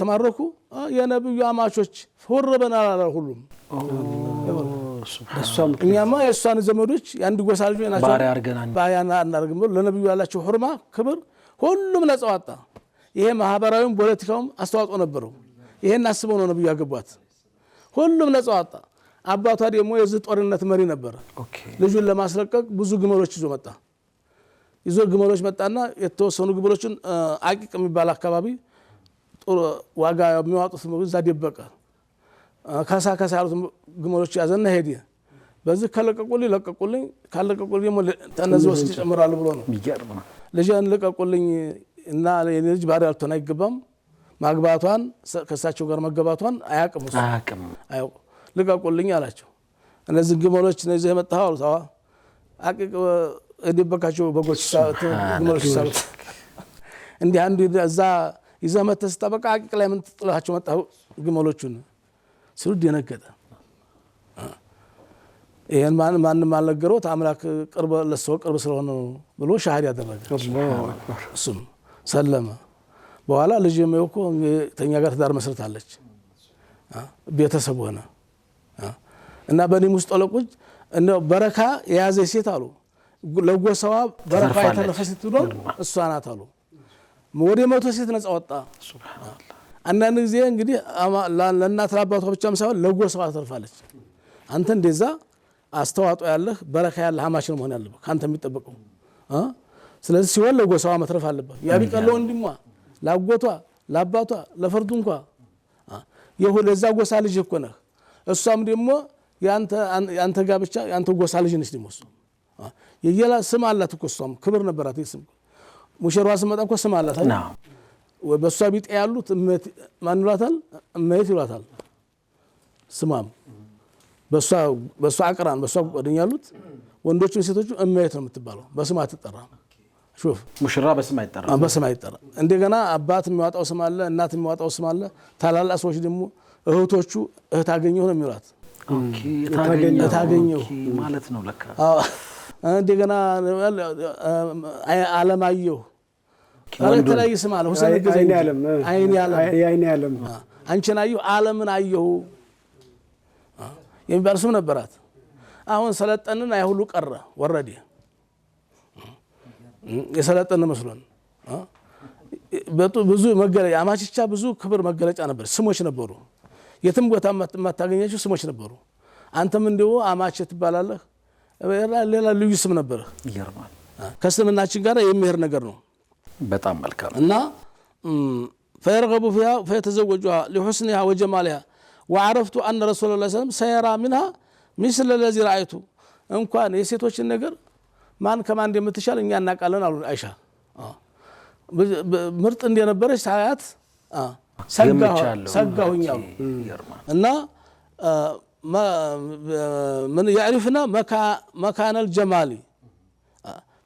ተማረኩ። የነብዩ አማቾች ወረበናል አላ ሁሉም እኛማ የእሷን ዘመዶች የአንድ ጎሳ ልጆች ናቸው ባሪያ አናርግም ብሎ ለነብዩ ያላቸው ሁርማ ክብር ሁሉም ነፃ ወጣ። ይሄ ማህበራዊም ፖለቲካውም አስተዋጽኦ ነበረው። ይሄን አስበው ነው ነብዩ ያገቧት። ሁሉም ነፃ ወጣ። አባቷ ደግሞ የዚህ ጦርነት መሪ ነበር። ልጁን ለማስለቀቅ ብዙ ግመሎች ይዞ ግመሎች መጣና የተወሰኑ ግመሎችን አቂቅ የሚባል አካባቢ ዋጋ የሚዋጡት እዛ ደበቀ። ካሳ ያሉት ግመሎች ያዘና ሄደ። በዚህ ለቀቁልኝ ካለቀቁልኝ ደግሞ ተነዚህ ወስድ ይጨምራሉ ብሎ ነው። ልጅን ለቀቁልኝ እና የኔ ልጅ ባሪያ ልትሆን አይገባም። ማግባቷን ከእሳቸው ጋር መገባቷን አያውቅም። ልቀቁልኝ አላቸው። እነዚህ ግመሎች እነዚህ የመጣኸው አሉት። አቂቅ የደበቃቸው በጎች ግመሎች ሳሉት እንዲህ አንዱ እዛ ይዘህ መተህ ስታበቃ አቂቅ ላይ ምን ጥላቸው መጣሁ ግመሎቹን ሲሉ ደነገጠ። ይሄን ማንም አልነገረው አምላክ ለሰው ቅርብ ስለሆነ ብሎ ሻሃዳ ያደረገ እሱም ሰለመ። በኋላ ልጅ የማይወኮ ተኛ ጋር ትዳር መስርታለች። ቤተሰብ ሆነ እና በኒም ውስጥ ጠለቁኝ እና በረካ የያዘ ሴት አሉ ለጎሳዋ በረካ የተረፈ ሴት ነው እሷ ናት አሉ። ወደ 100 ሴት ነፃ ወጣ። ሱብሃንአላህ። አንዳንድ ጊዜ እንግዲህ ለእናት ለአባቷ ብቻም ሳይሆን ለጎሳዋ ተርፋለች። አንተ እንደዛ አስተዋጽኦ ያለህ በረካ ያለህ አማች ነው መሆን ያለበት ካንተ የሚጠበቀው። ስለዚህ ሲሆን ለጎሳዋ መትረፍ አለበት። ያ ቢቀለው እንዲማ ላጎቷ ለአባቷ ለፈርዱ እንኳን የሁለዛ ጎሳ ልጅ እኮ ነህ። እሷም ደግሞ ያንተ ጋብቻ ያንተ ጎሳ ልጅ ነች። ደግሞ እሷ የየላ ስም አላት እኮ እሷም ክብር ነበራት። ይስም ሙሽራዋ ስመጣ እኮ ስም አላት አይደል? በሷ ቢጤ ያሉት ማን ይሏታል? እመት ይሏታል። ስማም በሷ አቅራን በሷ ጓደኛ ያሉት ወንዶችም ሴቶችም እመት ነው የምትባለው። በስም አትጠራም። ሹፍ ሙሽራ በስም አይጠራም። በስም አይጠራም። እንደገና አባት የሚያወጣው ስም አለ፣ እናት የሚያወጣው ስም አለ። ታላላቅ ሰዎች ደግሞ እህቶቹ እህት አገኘሁ ነው የሚሏት። ኦኬ ታገኘሁ ማለት ነው ለካ። እንደገና አለማየሁ የተለያየ ስም አለ። ሁሴን ገዘኝ አይኔ ዓለም አንቺን አየሁ ዓለምን አየሁ የሚባል ስም ነበራት። አሁን ሰለጠንን አይሁሉ ቀረ ወረደ። የሰለጠነ መስሎን ብዙ መገለጫ አማችቻ ብዙ ክብር መገለጫ ነበር። ስሞች ነበሩ። የትም ቦታ የማታገኛቸው ስሞች ነበሩ። አንተም እንደው አማች ትባላለህ። ሌላ ልዩ ስም ነበር። ይገርማል። ከስልምናችን ጋር የሚሄድ ነገር ነው። በጣም መልካም እና ፈየርገቡ ፊሃ ፈየተዘወጁሃ ሊሑስኒሃ ወጀማሊሃ ወዐረፍቱ አነ ረሱለላህ ሰለላሁ ዐለይሂ ወሰለም ሰየራ ሚንሃ ሚስለ ለዚ ረአይቱ። እንኳን የሴቶችን ነገር ማን ከማን እንደምትሻል እኛ እናውቃለን አሉ አይሻ። ምርጥ እንደነበረች ሳያት ሰጋሁኝ አሉ። እና من يعرفنا مكان الجمال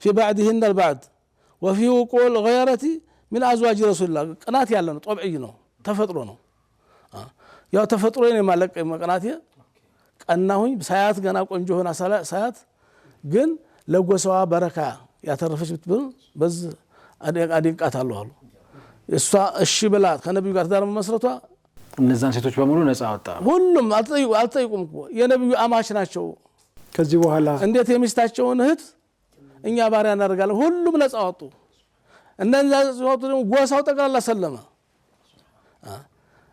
في بعدهن البعد وفي وقوع الغيرة من أزواج رسول الله. قنات ያለው طبيعي ነው ተፈጥሮ ነው። ያው ተፈጥሮ ነው ማለቅ መቀናት ቀናሁኝ ሳያት ገና ቆንጆ ሆና ሳያት ግን ለጎሳዋ በረካ ያተረፈች ብትል በዝ አድንቃታለሁ አሉ። እሷ እሺ ብላት ከነብዩ ጋር ትዳር መስረቷ እነዛን ሴቶች በሙሉ ነፃ አወጣ። ሁሉም አልጠይቁም እኮ የነብዩ አማች ናቸው። ከዚህ በኋላ እንዴት የሚስታቸውን እህት እኛ ባሪያ እናደርጋለን? ሁሉም ነፃ ወጡ። እነዛ ሲወጡ ደግሞ ጎሳው ጠቅላላ ሰለመ።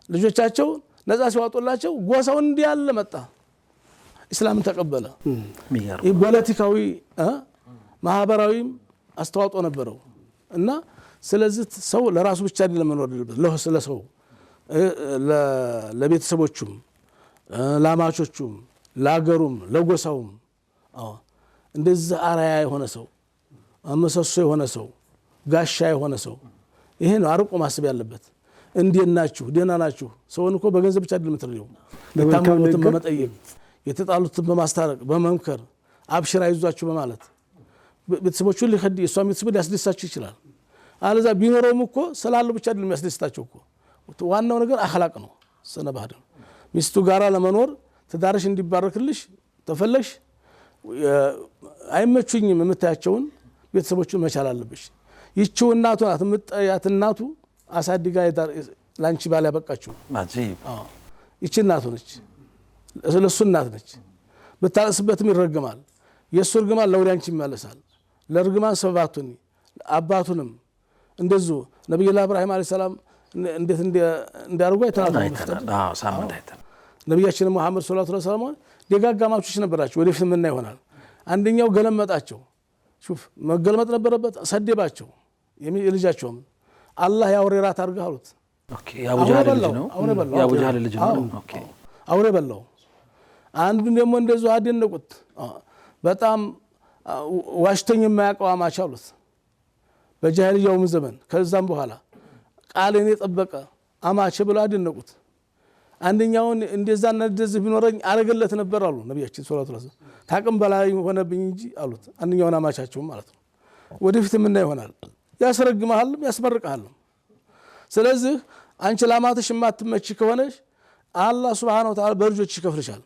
ልጆቻቸው ነፃ ሲወጡላቸው ጎሳው እንዲያለ መጣ፣ እስላምን ተቀበለ። ፖለቲካዊ ማህበራዊም አስተዋጽኦ ነበረው እና ስለዚህ ሰው ለራሱ ብቻ አይደለም መኖር ያለበት፣ ለሰው ለቤተሰቦቹም፣ ለአማቾቹም፣ ለአገሩም፣ ለጎሳውም እንደዚህ አርአያ የሆነ ሰው፣ ምሰሶ የሆነ ሰው፣ ጋሻ የሆነ ሰው ይሄ ነው አርቆ ማሰብ ያለበት። እንዴት ናችሁ? ደህና ናችሁ? ሰውን እኮ በገንዘብ ብቻ አይደለም የምትረዳው፣ የታመሙትን በመጠየቅ የተጣሉትን በማስታረቅ በመምከር አብሽራ ይዟችሁ በማለት ቤተሰቦቹን ሊከድ የሷም ቤተሰብ ሊያስደስታችሁ ይችላል። አለዛ ቢኖረውም እኮ ስላለው ብቻ አይደለም ያስደስታቸው እኮ። ዋናው ነገር አኽላቅ ነው፣ ስነ ባህል ነው። ሚስቱ ጋራ ለመኖር ትዳርሽ እንዲባረክልሽ ተፈለግሽ አይመቹኝም የምታያቸውን ቤተሰቦቹን መቻል አለብሽ። ይቺው እናቱ ናት የምትጠያት እናቱ አሳድጋ ላንቺ ባል ያበቃችሁ ይቺ እናቱ ነች፣ ለሱ እናት ነች። ብታለቅስበትም ይረግማል። የእሱ እርግማን ለወደ አንቺ ይመለሳል። ለእርግማን ሰባቱን አባቱንም እንደዚሁ ነቢዩላህ ኢብራሂም ዓለይሂ ሰላም እንዴት እንዲያርጉ አይተናል። ነቢያችን ሙሐመድ ሰለላሁ ዐለይሂ ወሰለም ደጋጋማቾች ነበራቸው። ወደፊት ምን ይሆናል? አንደኛው ገለመጣቸው። ሹፍ መገልመጥ ነበረበት። ሰደባቸው። የልጃቸውም አላህ ያውሬራት አድርገህ አሉት። የአቡጃህል ልጅ ነው። አውሬ በላው። አንዱን ደግሞ እንደዚሁ አደነቁት። በጣም ዋሽቶኝ የማያውቀው አማች አሉት በጃሂልያውም ዘመን። ከዛም በኋላ ቃልን የጠበቀ አማች ብለው አደነቁት። አንደኛውን እንደዛና እንደዚህ ቢኖረኝ አረገለት ነበር አሉ ነቢያችን ሰለላሁ ዐለይሂ ወሰለም። ታቅም በላይ ሆነብኝ እንጂ አሉት። አንደኛውን አማቻቸው ማለት ነው። ወደፊት ምን ይሆናል? ያስረግምሃልም ያስመርቅሃልም። ስለዚህ አንቺ ለአማትሽ የማትመች ከሆነሽ አላህ ሱብሓነሁ ወተዓላ በልጆች ይከፍልሻል።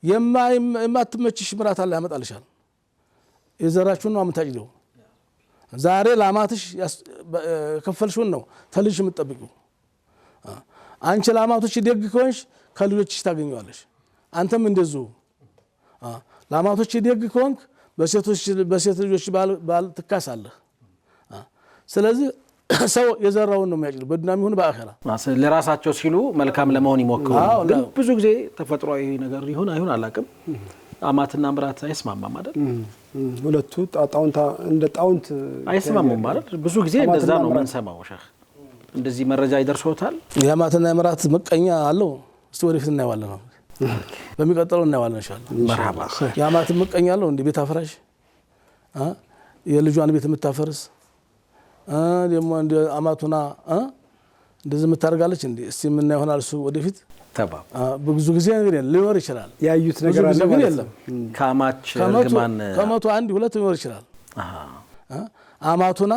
የማትመችሽ ምራት አላህ ያመጣልሻል። የዘራችሁን ነው የምታጭደው። ዛሬ ለአማትሽ ከፈልሽውን ነው ተልጅሽ የምትጠብቂው። አንቺ ለአማቶች ደግ ከሆንሽ ከልጆችሽ ታገኘዋለሽ። አንተም እንደዚሁ ለአማቶች ደግ ከሆንክ በሴት ልጆች ባል ትካሳለህ። ስለዚህ ሰው የዘራውን ነው የሚያጭደው በዱንያም ይሁን በአኺራ። ለራሳቸው ሲሉ መልካም ለመሆን ይሞክሩ። ግን ብዙ ጊዜ ተፈጥሯዊ ነገር ይሁን አይሁን አላውቅም፣ አማትና ምራት አይስማማም አይደል? ሁለቱ ጣውንት እንደ ጣውንት አይስማሙም ማለት ብዙ ጊዜ እንደዛ ነው የምንሰማው። ሼህ እንደዚህ መረጃ ይደርሶታል? የአማትና የምራት ምቀኛ አለው። እስቲ ወደፊት እናየዋለን ነው በሚቀጥለው እናየዋለን ኢንሻአላህ። መርሐባ። የአማት ምቀኛ አለው እንደ ቤት አፍራሽ የልጇን ቤት የምታፈርስ ደግሞ እንደ አማቱና እንደዚህ የምታደርጋለች እንዴ? እስቲ ምን ይሆናል እሱ ወደፊት ብዙ ጊዜ ነገር ሊኖር ይችላል። ያዩት ነገር አለ ግን የለም። ከአማች እርግማን ከመቶ አንድ ሁለት ሊኖር ይችላል። አማቱና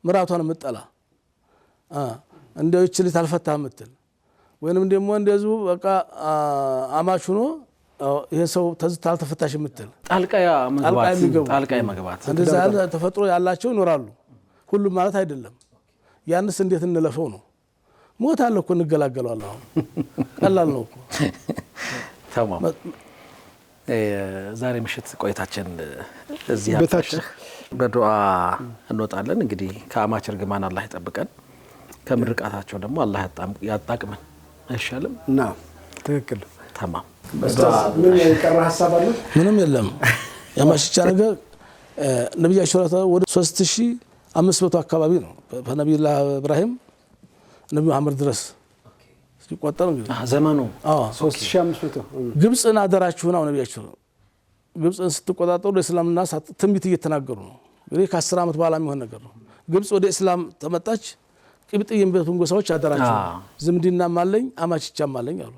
ምራቷን የምትጠላ እንደው ይችል ታልፈታ የምትል ወይንም ደግሞ እንደዚሁ በቃ አማች ሆኖ ይሄ ሰው ታልተፈታሽ የምትል ጣልቃ መግባት እንደዛ ተፈጥሮ ያላቸው ይኖራሉ። ሁሉም ማለት አይደለም። ያንስ እንዴት እንለፈው ነው? ሞት አለ እኮ እንገላገለዋለን። አሁን ቀላል ነው እኮ። ተማም ዛሬ ምሽት ቆይታችን እዚህ አፍተህ በዱዓ እንወጣለን። እንግዲህ ከአማች እርግማን አላህ ይጠብቀን፣ ከምርቃታቸው ደግሞ አላህ ያጣቅመን። አይሻልም? ናም ትክክል። ተማም ምን የቀረ ሐሳብ አለ? ምንም የለም። ያማሽቻ ነገር ነብያችን ወደ 3500 አካባቢ ነው በነብዩላህ ኢብራሂም ነብዩ መሐመድ ድረስ ሲቆጠር እንግዲህ ዘመኑ 3500 ግብጽን አደራችሁ ነው ነብያችን። ግብጽን ስትቆጣጠሩ ለእስላምና ትንቢት እየተናገሩ ነው። እንግዲህ ከ10 ዓመት በኋላ የሚሆን ነገር ነው። ግብጽ ወደ እስላም ተመጣች። ቅብጥ የሚበቱን ጎሳዎች አደራችሁ ዝምድናም አለኝ አማችቻም አለኝ አሉ።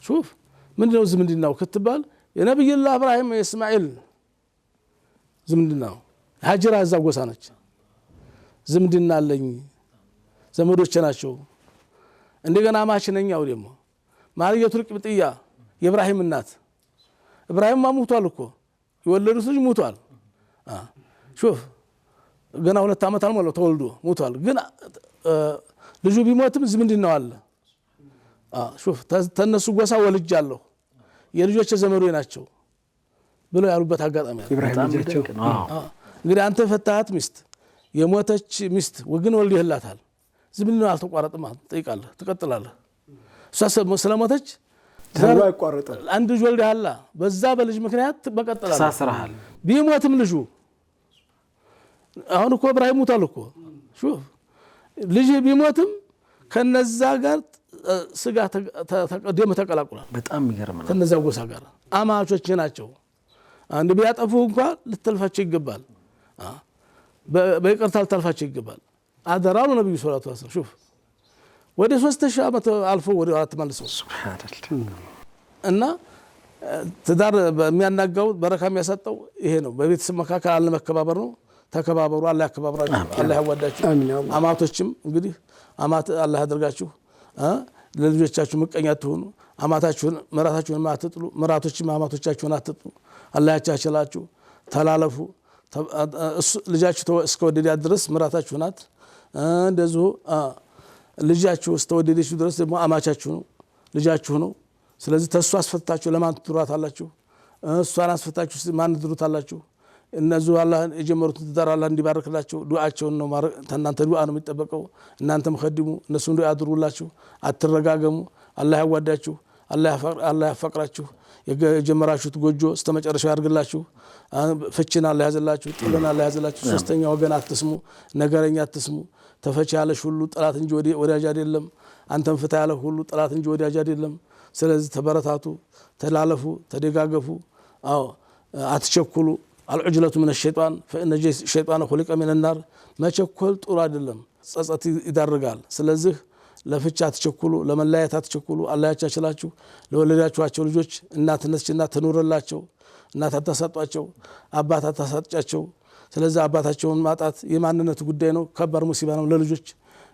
ሹፍ ምንድነው ዝምድናው ክትባል የነብዩላህ ኢብራሂም የእስማኤል ዝምድናው ሀጀራ እዛ ጎሳ ነች። ዝምድና አለኝ ዘመዶቼ ናቸው። እንደገና አማች ነኝ። ያው ደግሞ ማርያቱል ቅብጥያ የኢብራሂም እናት ኢብራሂም ማሙቷል እኮ የወለዱት ልጅ ሙቷል። ሹፍ ገና 2 ዓመት አልሞላው ተወልዶ ሙቷል። ግን ልጁ ቢሞትም ዝምድናው አለ። ሹፍ ተነሱ ጎሳ ወልጃለሁ የልጆች ዘመዶች ናቸው ብለው ያሉበት አጋጣሚ አለ። እንግዲህ አንተ ፈታሃት ሚስት የሞተች ሚስት ወግን ወልደህላታል ዝምድናው አልተቋረጠም ትጠይቃለህ ትቀጥላለህ። እሷ ስለሞተች ዘሩ አይቋረጥም። አንድ ልጅ ወልደሃል በዛ በልጅ ምክንያት በቀጥላለህ ተሳስረሃል። ቢሞትም ልጁ አሁን እኮ ኢብራሂም ሞቷል እኮ ሹፍ ልጅ ቢሞትም ከነዛ ጋር ስጋ ደም ተቀላቅሏል። በጣም ይገርም ነው። ከነዛ ጎሳ ጋር አማቾች ናቸው። አንድ ቢያጠፉ እንኳን ልትልፋቸው ይገባል። በይቅርታ ልትልፋቸው ይገባል። አደራው ነብዩ ሰለላሁ ዐለይሂ ወሰለም ሹፍ ወደ 3000 ዓመት አልፎ ወደ አራት መልሰው እና ትዳር በሚያናጋው በረካ የሚያሳጣው ይሄ ነው። በቤተሰብ መካከል አለመከባበር ነው። ተከባበሩ። አላህ ያከባብራችሁ፣ አላህ ያዋዳችሁ። አማቶችም እንግዲህ አማት አላህ ያደርጋችሁ። ለልጆቻችሁ ምቀኛ አትሆኑ። አማታችሁን መራታችሁን አትጥሉ። መራቶችም አማቶቻችሁን አትጥሉ። አላህ ያቻችላችሁ። ተላለፉ። ልጃችሁ እስከወደዳት ድረስ መራታችሁ ናት። እንደዚሁ ልጃችሁ እስከወደደች ድረስ ደግሞ አማቻችሁ ነው፣ ልጃችሁ ነው። ስለዚህ ተሱ አስፈታችሁ ለማን ትድሯታላችሁ? እሷን አስፈታችሁ ማን ትድሩታላችሁ? እነዚሁ አላህ የጀመሩትን ትዳር አላህ እንዲባርክላቸው ዱዓቸውን ነው እናንተ ዱዓ ነው የሚጠበቀው። እናንተም ኸድሙ እነሱም ዱዓ አድርጉላችሁ። አትረጋገሙ። አላህ ያዋዳችሁ፣ አላህ ያፈቅራችሁ። የጀመራችሁት ጎጆ እስከ መጨረሻው ያድርግላችሁ። ፍቺን አላህ ያዘላችሁ፣ ጥልን አላህ ያዘላችሁ። ሶስተኛ ወገን አትስሙ፣ ነገረኛ አትስሙ። ተፈቺ ያለሽ ሁሉ ጠላት እንጂ ወዳጅ አይደለም። አንተም ፍታ ያለ ሁሉ ጠላት እንጂ ወዳጅ አይደለም። ስለዚህ ተበረታቱ፣ ተላለፉ፣ ተደጋገፉ። አዎ አትቸኩሉ። አልዑጅለቱ ምን ሸይጣን ፈኢነ ሸይጣን ኹሊቀ ሚን ናር። መቸኮል ጥሩ አይደለም፣ ጸጸት ይዳርጋል። ስለዚህ ለፍቻ አትቸኩሉ፣ ለመለያየት አትቸኩሉ። አላህ ያቻችላችሁ። ለወለዳችኋቸው ልጆች እናትነትና ትኑርላቸው። እናት አታሳጧቸው፣ አባት አታሳጫቸው። ስለዚህ አባታቸውን ማጣት የማንነት ጉዳይ ነው፣ ከባድ ሙሲባ ነው ለልጆች።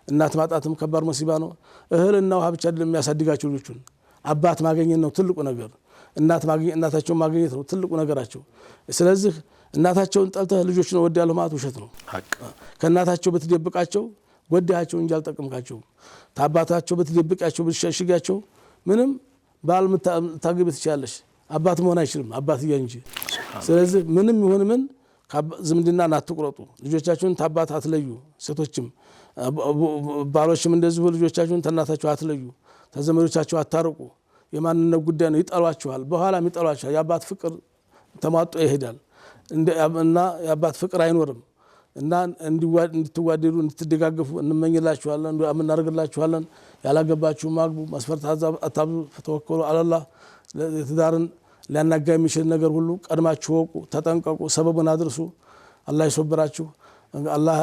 እናት ማጣትም ከባድ ሙሲባ ነው። እህልና ውሃ ብቻ አይደለም የሚያሳድጋቸው ልጆቹን። አባት ማግኘት ነው ትልቁ ነገር። እናታቸውን ማግኘት ነው ትልቁ ነገራቸው። ስለዚህ እናታቸውን ጠልተህ ልጆችን ወዲያለሁ ማለት ውሸት ነው። ከእናታቸው ብትደብቃቸው ጎዳቸው እንጂ አልጠቅምካቸውም። ታባታቸው ብትደብቃቸው ብትሸሽጋቸው ምንም ባል ታገቢ ትችላለሽ፣ አባት መሆን አይችልም አባትያ እንጂ። ስለዚህ ምንም ይሁን ምን ዝምድና አትቁረጡ። ልጆቻችሁን ታባት አትለዩ። ሴቶችም ባሎችም እንደዚሁ ልጆቻችሁን ተናታችሁ አትለዩ። ተዘመዶቻችሁ አታርቁ። የማንነት ጉዳይ ነው። ይጠሏችኋል፣ በኋላም ይጠሏችኋል። የአባት ፍቅር ተሟጦ ይሄዳል እና የአባት ፍቅር አይኖርም። እና እንድትዋደዱ እንድትደጋገፉ እንመኝላችኋለን፣ እናደርግላችኋለን። ያላገባችሁ ማግቡ፣ መስፈርት አታብዙ፣ ተወከሉ አላህ። ትዳርን ሊያናጋ የሚችል ነገር ሁሉ ቀድማችሁ ወቁ፣ ተጠንቀቁ፣ ሰበቡን አድርሱ። አላህ ይሶብራችሁ። አላህ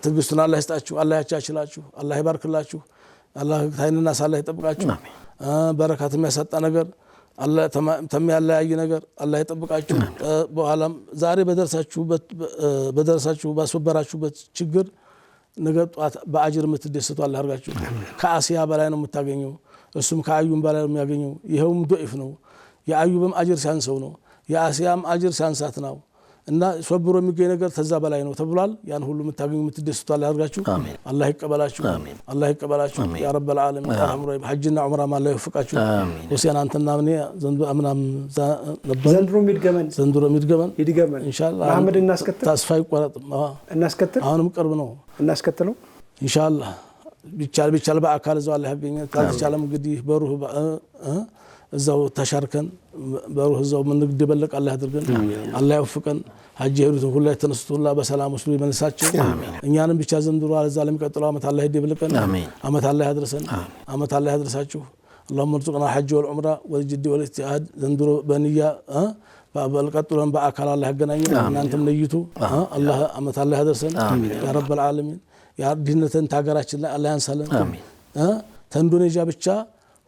ትዕግስቱን አላህ ይስጣችሁ፣ አላህ ያቻችላችሁ፣ አላህ ይባርክላችሁ። አላህ ታይንና ሳላህ ይጠብቃችሁ። በረካት የሚያሳጣ ነገር አላህ ተሚያለያይ ነገር አላህ ይጠብቃችሁ። በኋላም ዛሬ በደረሳችሁ ባስወበራችሁበት ችግር ነገ ጧት በአጅር የምትደሰቱ አላህ አድርጋችሁ። ከአሲያ በላይ ነው የምታገኘው፣ እሱም ከአዩም በላይ ነው የሚያገኘው። ይኸውም ዶኢፍ ነው። የአዩብም አጅር ሲያንሰው ነው፣ የአሲያም አጅር ሲያንሳት ነው። እና ሶብሮ የሚገኝ ነገር ተዛ በላይ ነው ተብሏል። ያን ሁሉ የምታገኙ የምትደስቱ አላህ ያድርጋችሁ። አላህ ይቀበላችሁ፣ አላህ ይቀበላችሁ። ያ ረበል ዓለሚን አህሙራ ሐጅና ዑምራ አላህ ይወፍቃችሁ። ሁሴን አንተና ምን ዘንድሮ ሚድገመን ኢንሻአላህ። መሐመድ እናስከተል፣ ተስፋ ይቆረጥ እናስከተል። አሁንም ቅርብ ነው እናስከተለው ኢንሻአላህ። ቢቻል በአካል እዛው አላህ ያገኘን። ካልተቻለም እንግዲህ በሩህ እዛው ተሻርከን በሩህ እዛው ምን እንደበለቀ አላህ ያድርገን። አላህ ይወፍቀን። ሐጅ ሄዱት ሁሉ ተነስቶ ሁሉ በሰላም ወስዶ ይመልሳቸው። እኛንም ብቻ ዘንድሮ አለዛ ለሚቀጥለው አመት አላህ ይደብልቀን። አመት አላህ ያድርሰን። አመት አላህ ያድርሳችሁ። اللهم ارزقنا الحج والعمره والجد والاجتهاد ዘንድሮ በንያ በልቀጥሎን በአካል አላህ ያገናኘን። እናንተም ነይቱ አላህ አመት አላህ ያድርሰን ያ ረበል ዓለሚን። ያ ድህነትን ታገራችን ላይ አላህ ያንሳለን። ተንዶኔዥያ ብቻ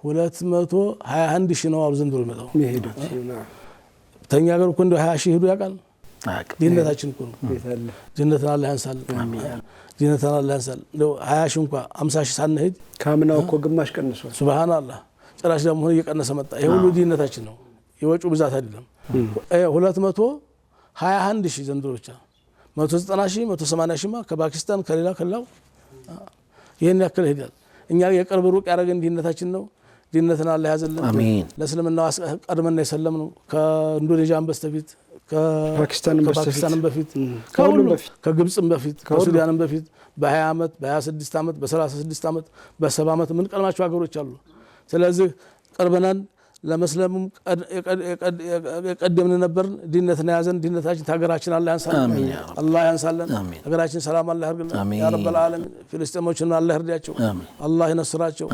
221 ሺህ ነው አሉ ዘንድሮ ይመጣው የሚሄዱት። ተኛ ሀገር እኮ እንደው 20 ሺህ ሄዱ ያውቃል። ድህነታችን እኮ ነው። ድህነትን አላህ ያንሳል። ድህነትን አላህ ያንሳል። እንደው 20 ሺህ እንኳን 50 ሺህ ሳንሄድ ካምናው እኮ ግማሽ ቀንሷል። ሱብሃንአላህ። ጭራሽ ደግሞ እየቀነሰ መጣ። ይሄ ሁሉ ድህነታችን ነው፣ የወጪው ብዛት አይደለም። 221 ሺህ ዘንድሮ ብቻ 190 ሺህ 180 ሺህ ከፓኪስታን ከሌላው ይሄን ያክል ሄዳል። እኛ የቅርብ ሩቅ ያደረገን ድህነታችን ነው። ድህነትን አላህ ያዘልን። አሜን። ለእስልምናው ቀድመን የሰለም ነው። ከኢንዶኔዥያም በስተፊት ከፓኪስታንም በፊት ከሁሉም በፊት ከግብፅም በፊት ከሱዳንም በፊት በ20 ዓመት በ26 ዓመት በ36 ዓመት በ70 ዓመት ምን ቀልማቸው ሀገሮች አሉ። ስለዚህ ቅርበናን ለመስለሙም የቀደምን ነበር። ድህነትን ያዘን። ድህነታችን ሀገራችን አላህ ያንሳልን። አላህ ያንሳልን። ሀገራችን ሰላም አላህ ያርግልን። ያ ረበል ዓለሚን ፍልስጤሞችን አላህ ይርዳቸው። አላህ ይነስራቸው።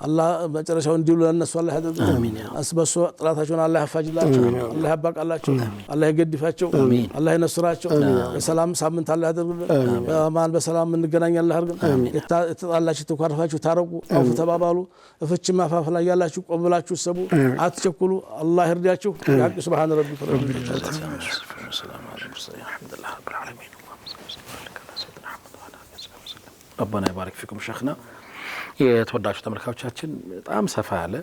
አላህ መጨረሻው እንዲሉ ለነሱ አላህ ያደርግልን። አስበሱ ጥላታቸውን አላህ ያፋጅላቸው። አላህ ያባቃላቸው። አላህ ይገድፋቸው። አላህ ይነስራቸው። የሰላም ሳምንት አላህ ያደርግልን። በማን በሰላም እንገናኝ አላህ ያርግልን። የተጣላችሁ ተኳርፋችሁ ታረቁ፣ አውፍ ተባባሉ። እፍች ማፋፍ ላይ ያላችሁ ቆም ብላችሁ ሰቡ፣ አትቸኩሉ። አላህ ይርዳችሁ። ያቅ ሱብሃነ ረቢከ ረቢል ኢዝዛቲ ረበና ይባረክ ፊኩም ሸይኽና። የተወዳችሁ ተመልካቾቻችን በጣም ሰፋ ያለ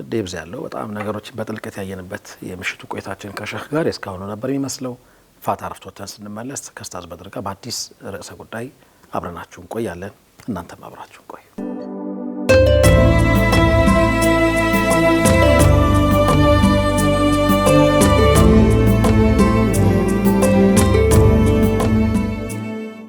ዴብዝ ያለው በጣም ነገሮችን በጥልቀት ያየንበት የምሽቱ ቆይታችን ከሸይኽ ጋር እስካሁኑ ነበር የሚመስለው። ፋታ ረፍቶተን ስንመለስ ከኡስታዝ በድር ጋር በአዲስ ርዕሰ ጉዳይ አብረናችሁ እንቆያለን። እናንተም አብራችሁ ቆዩ።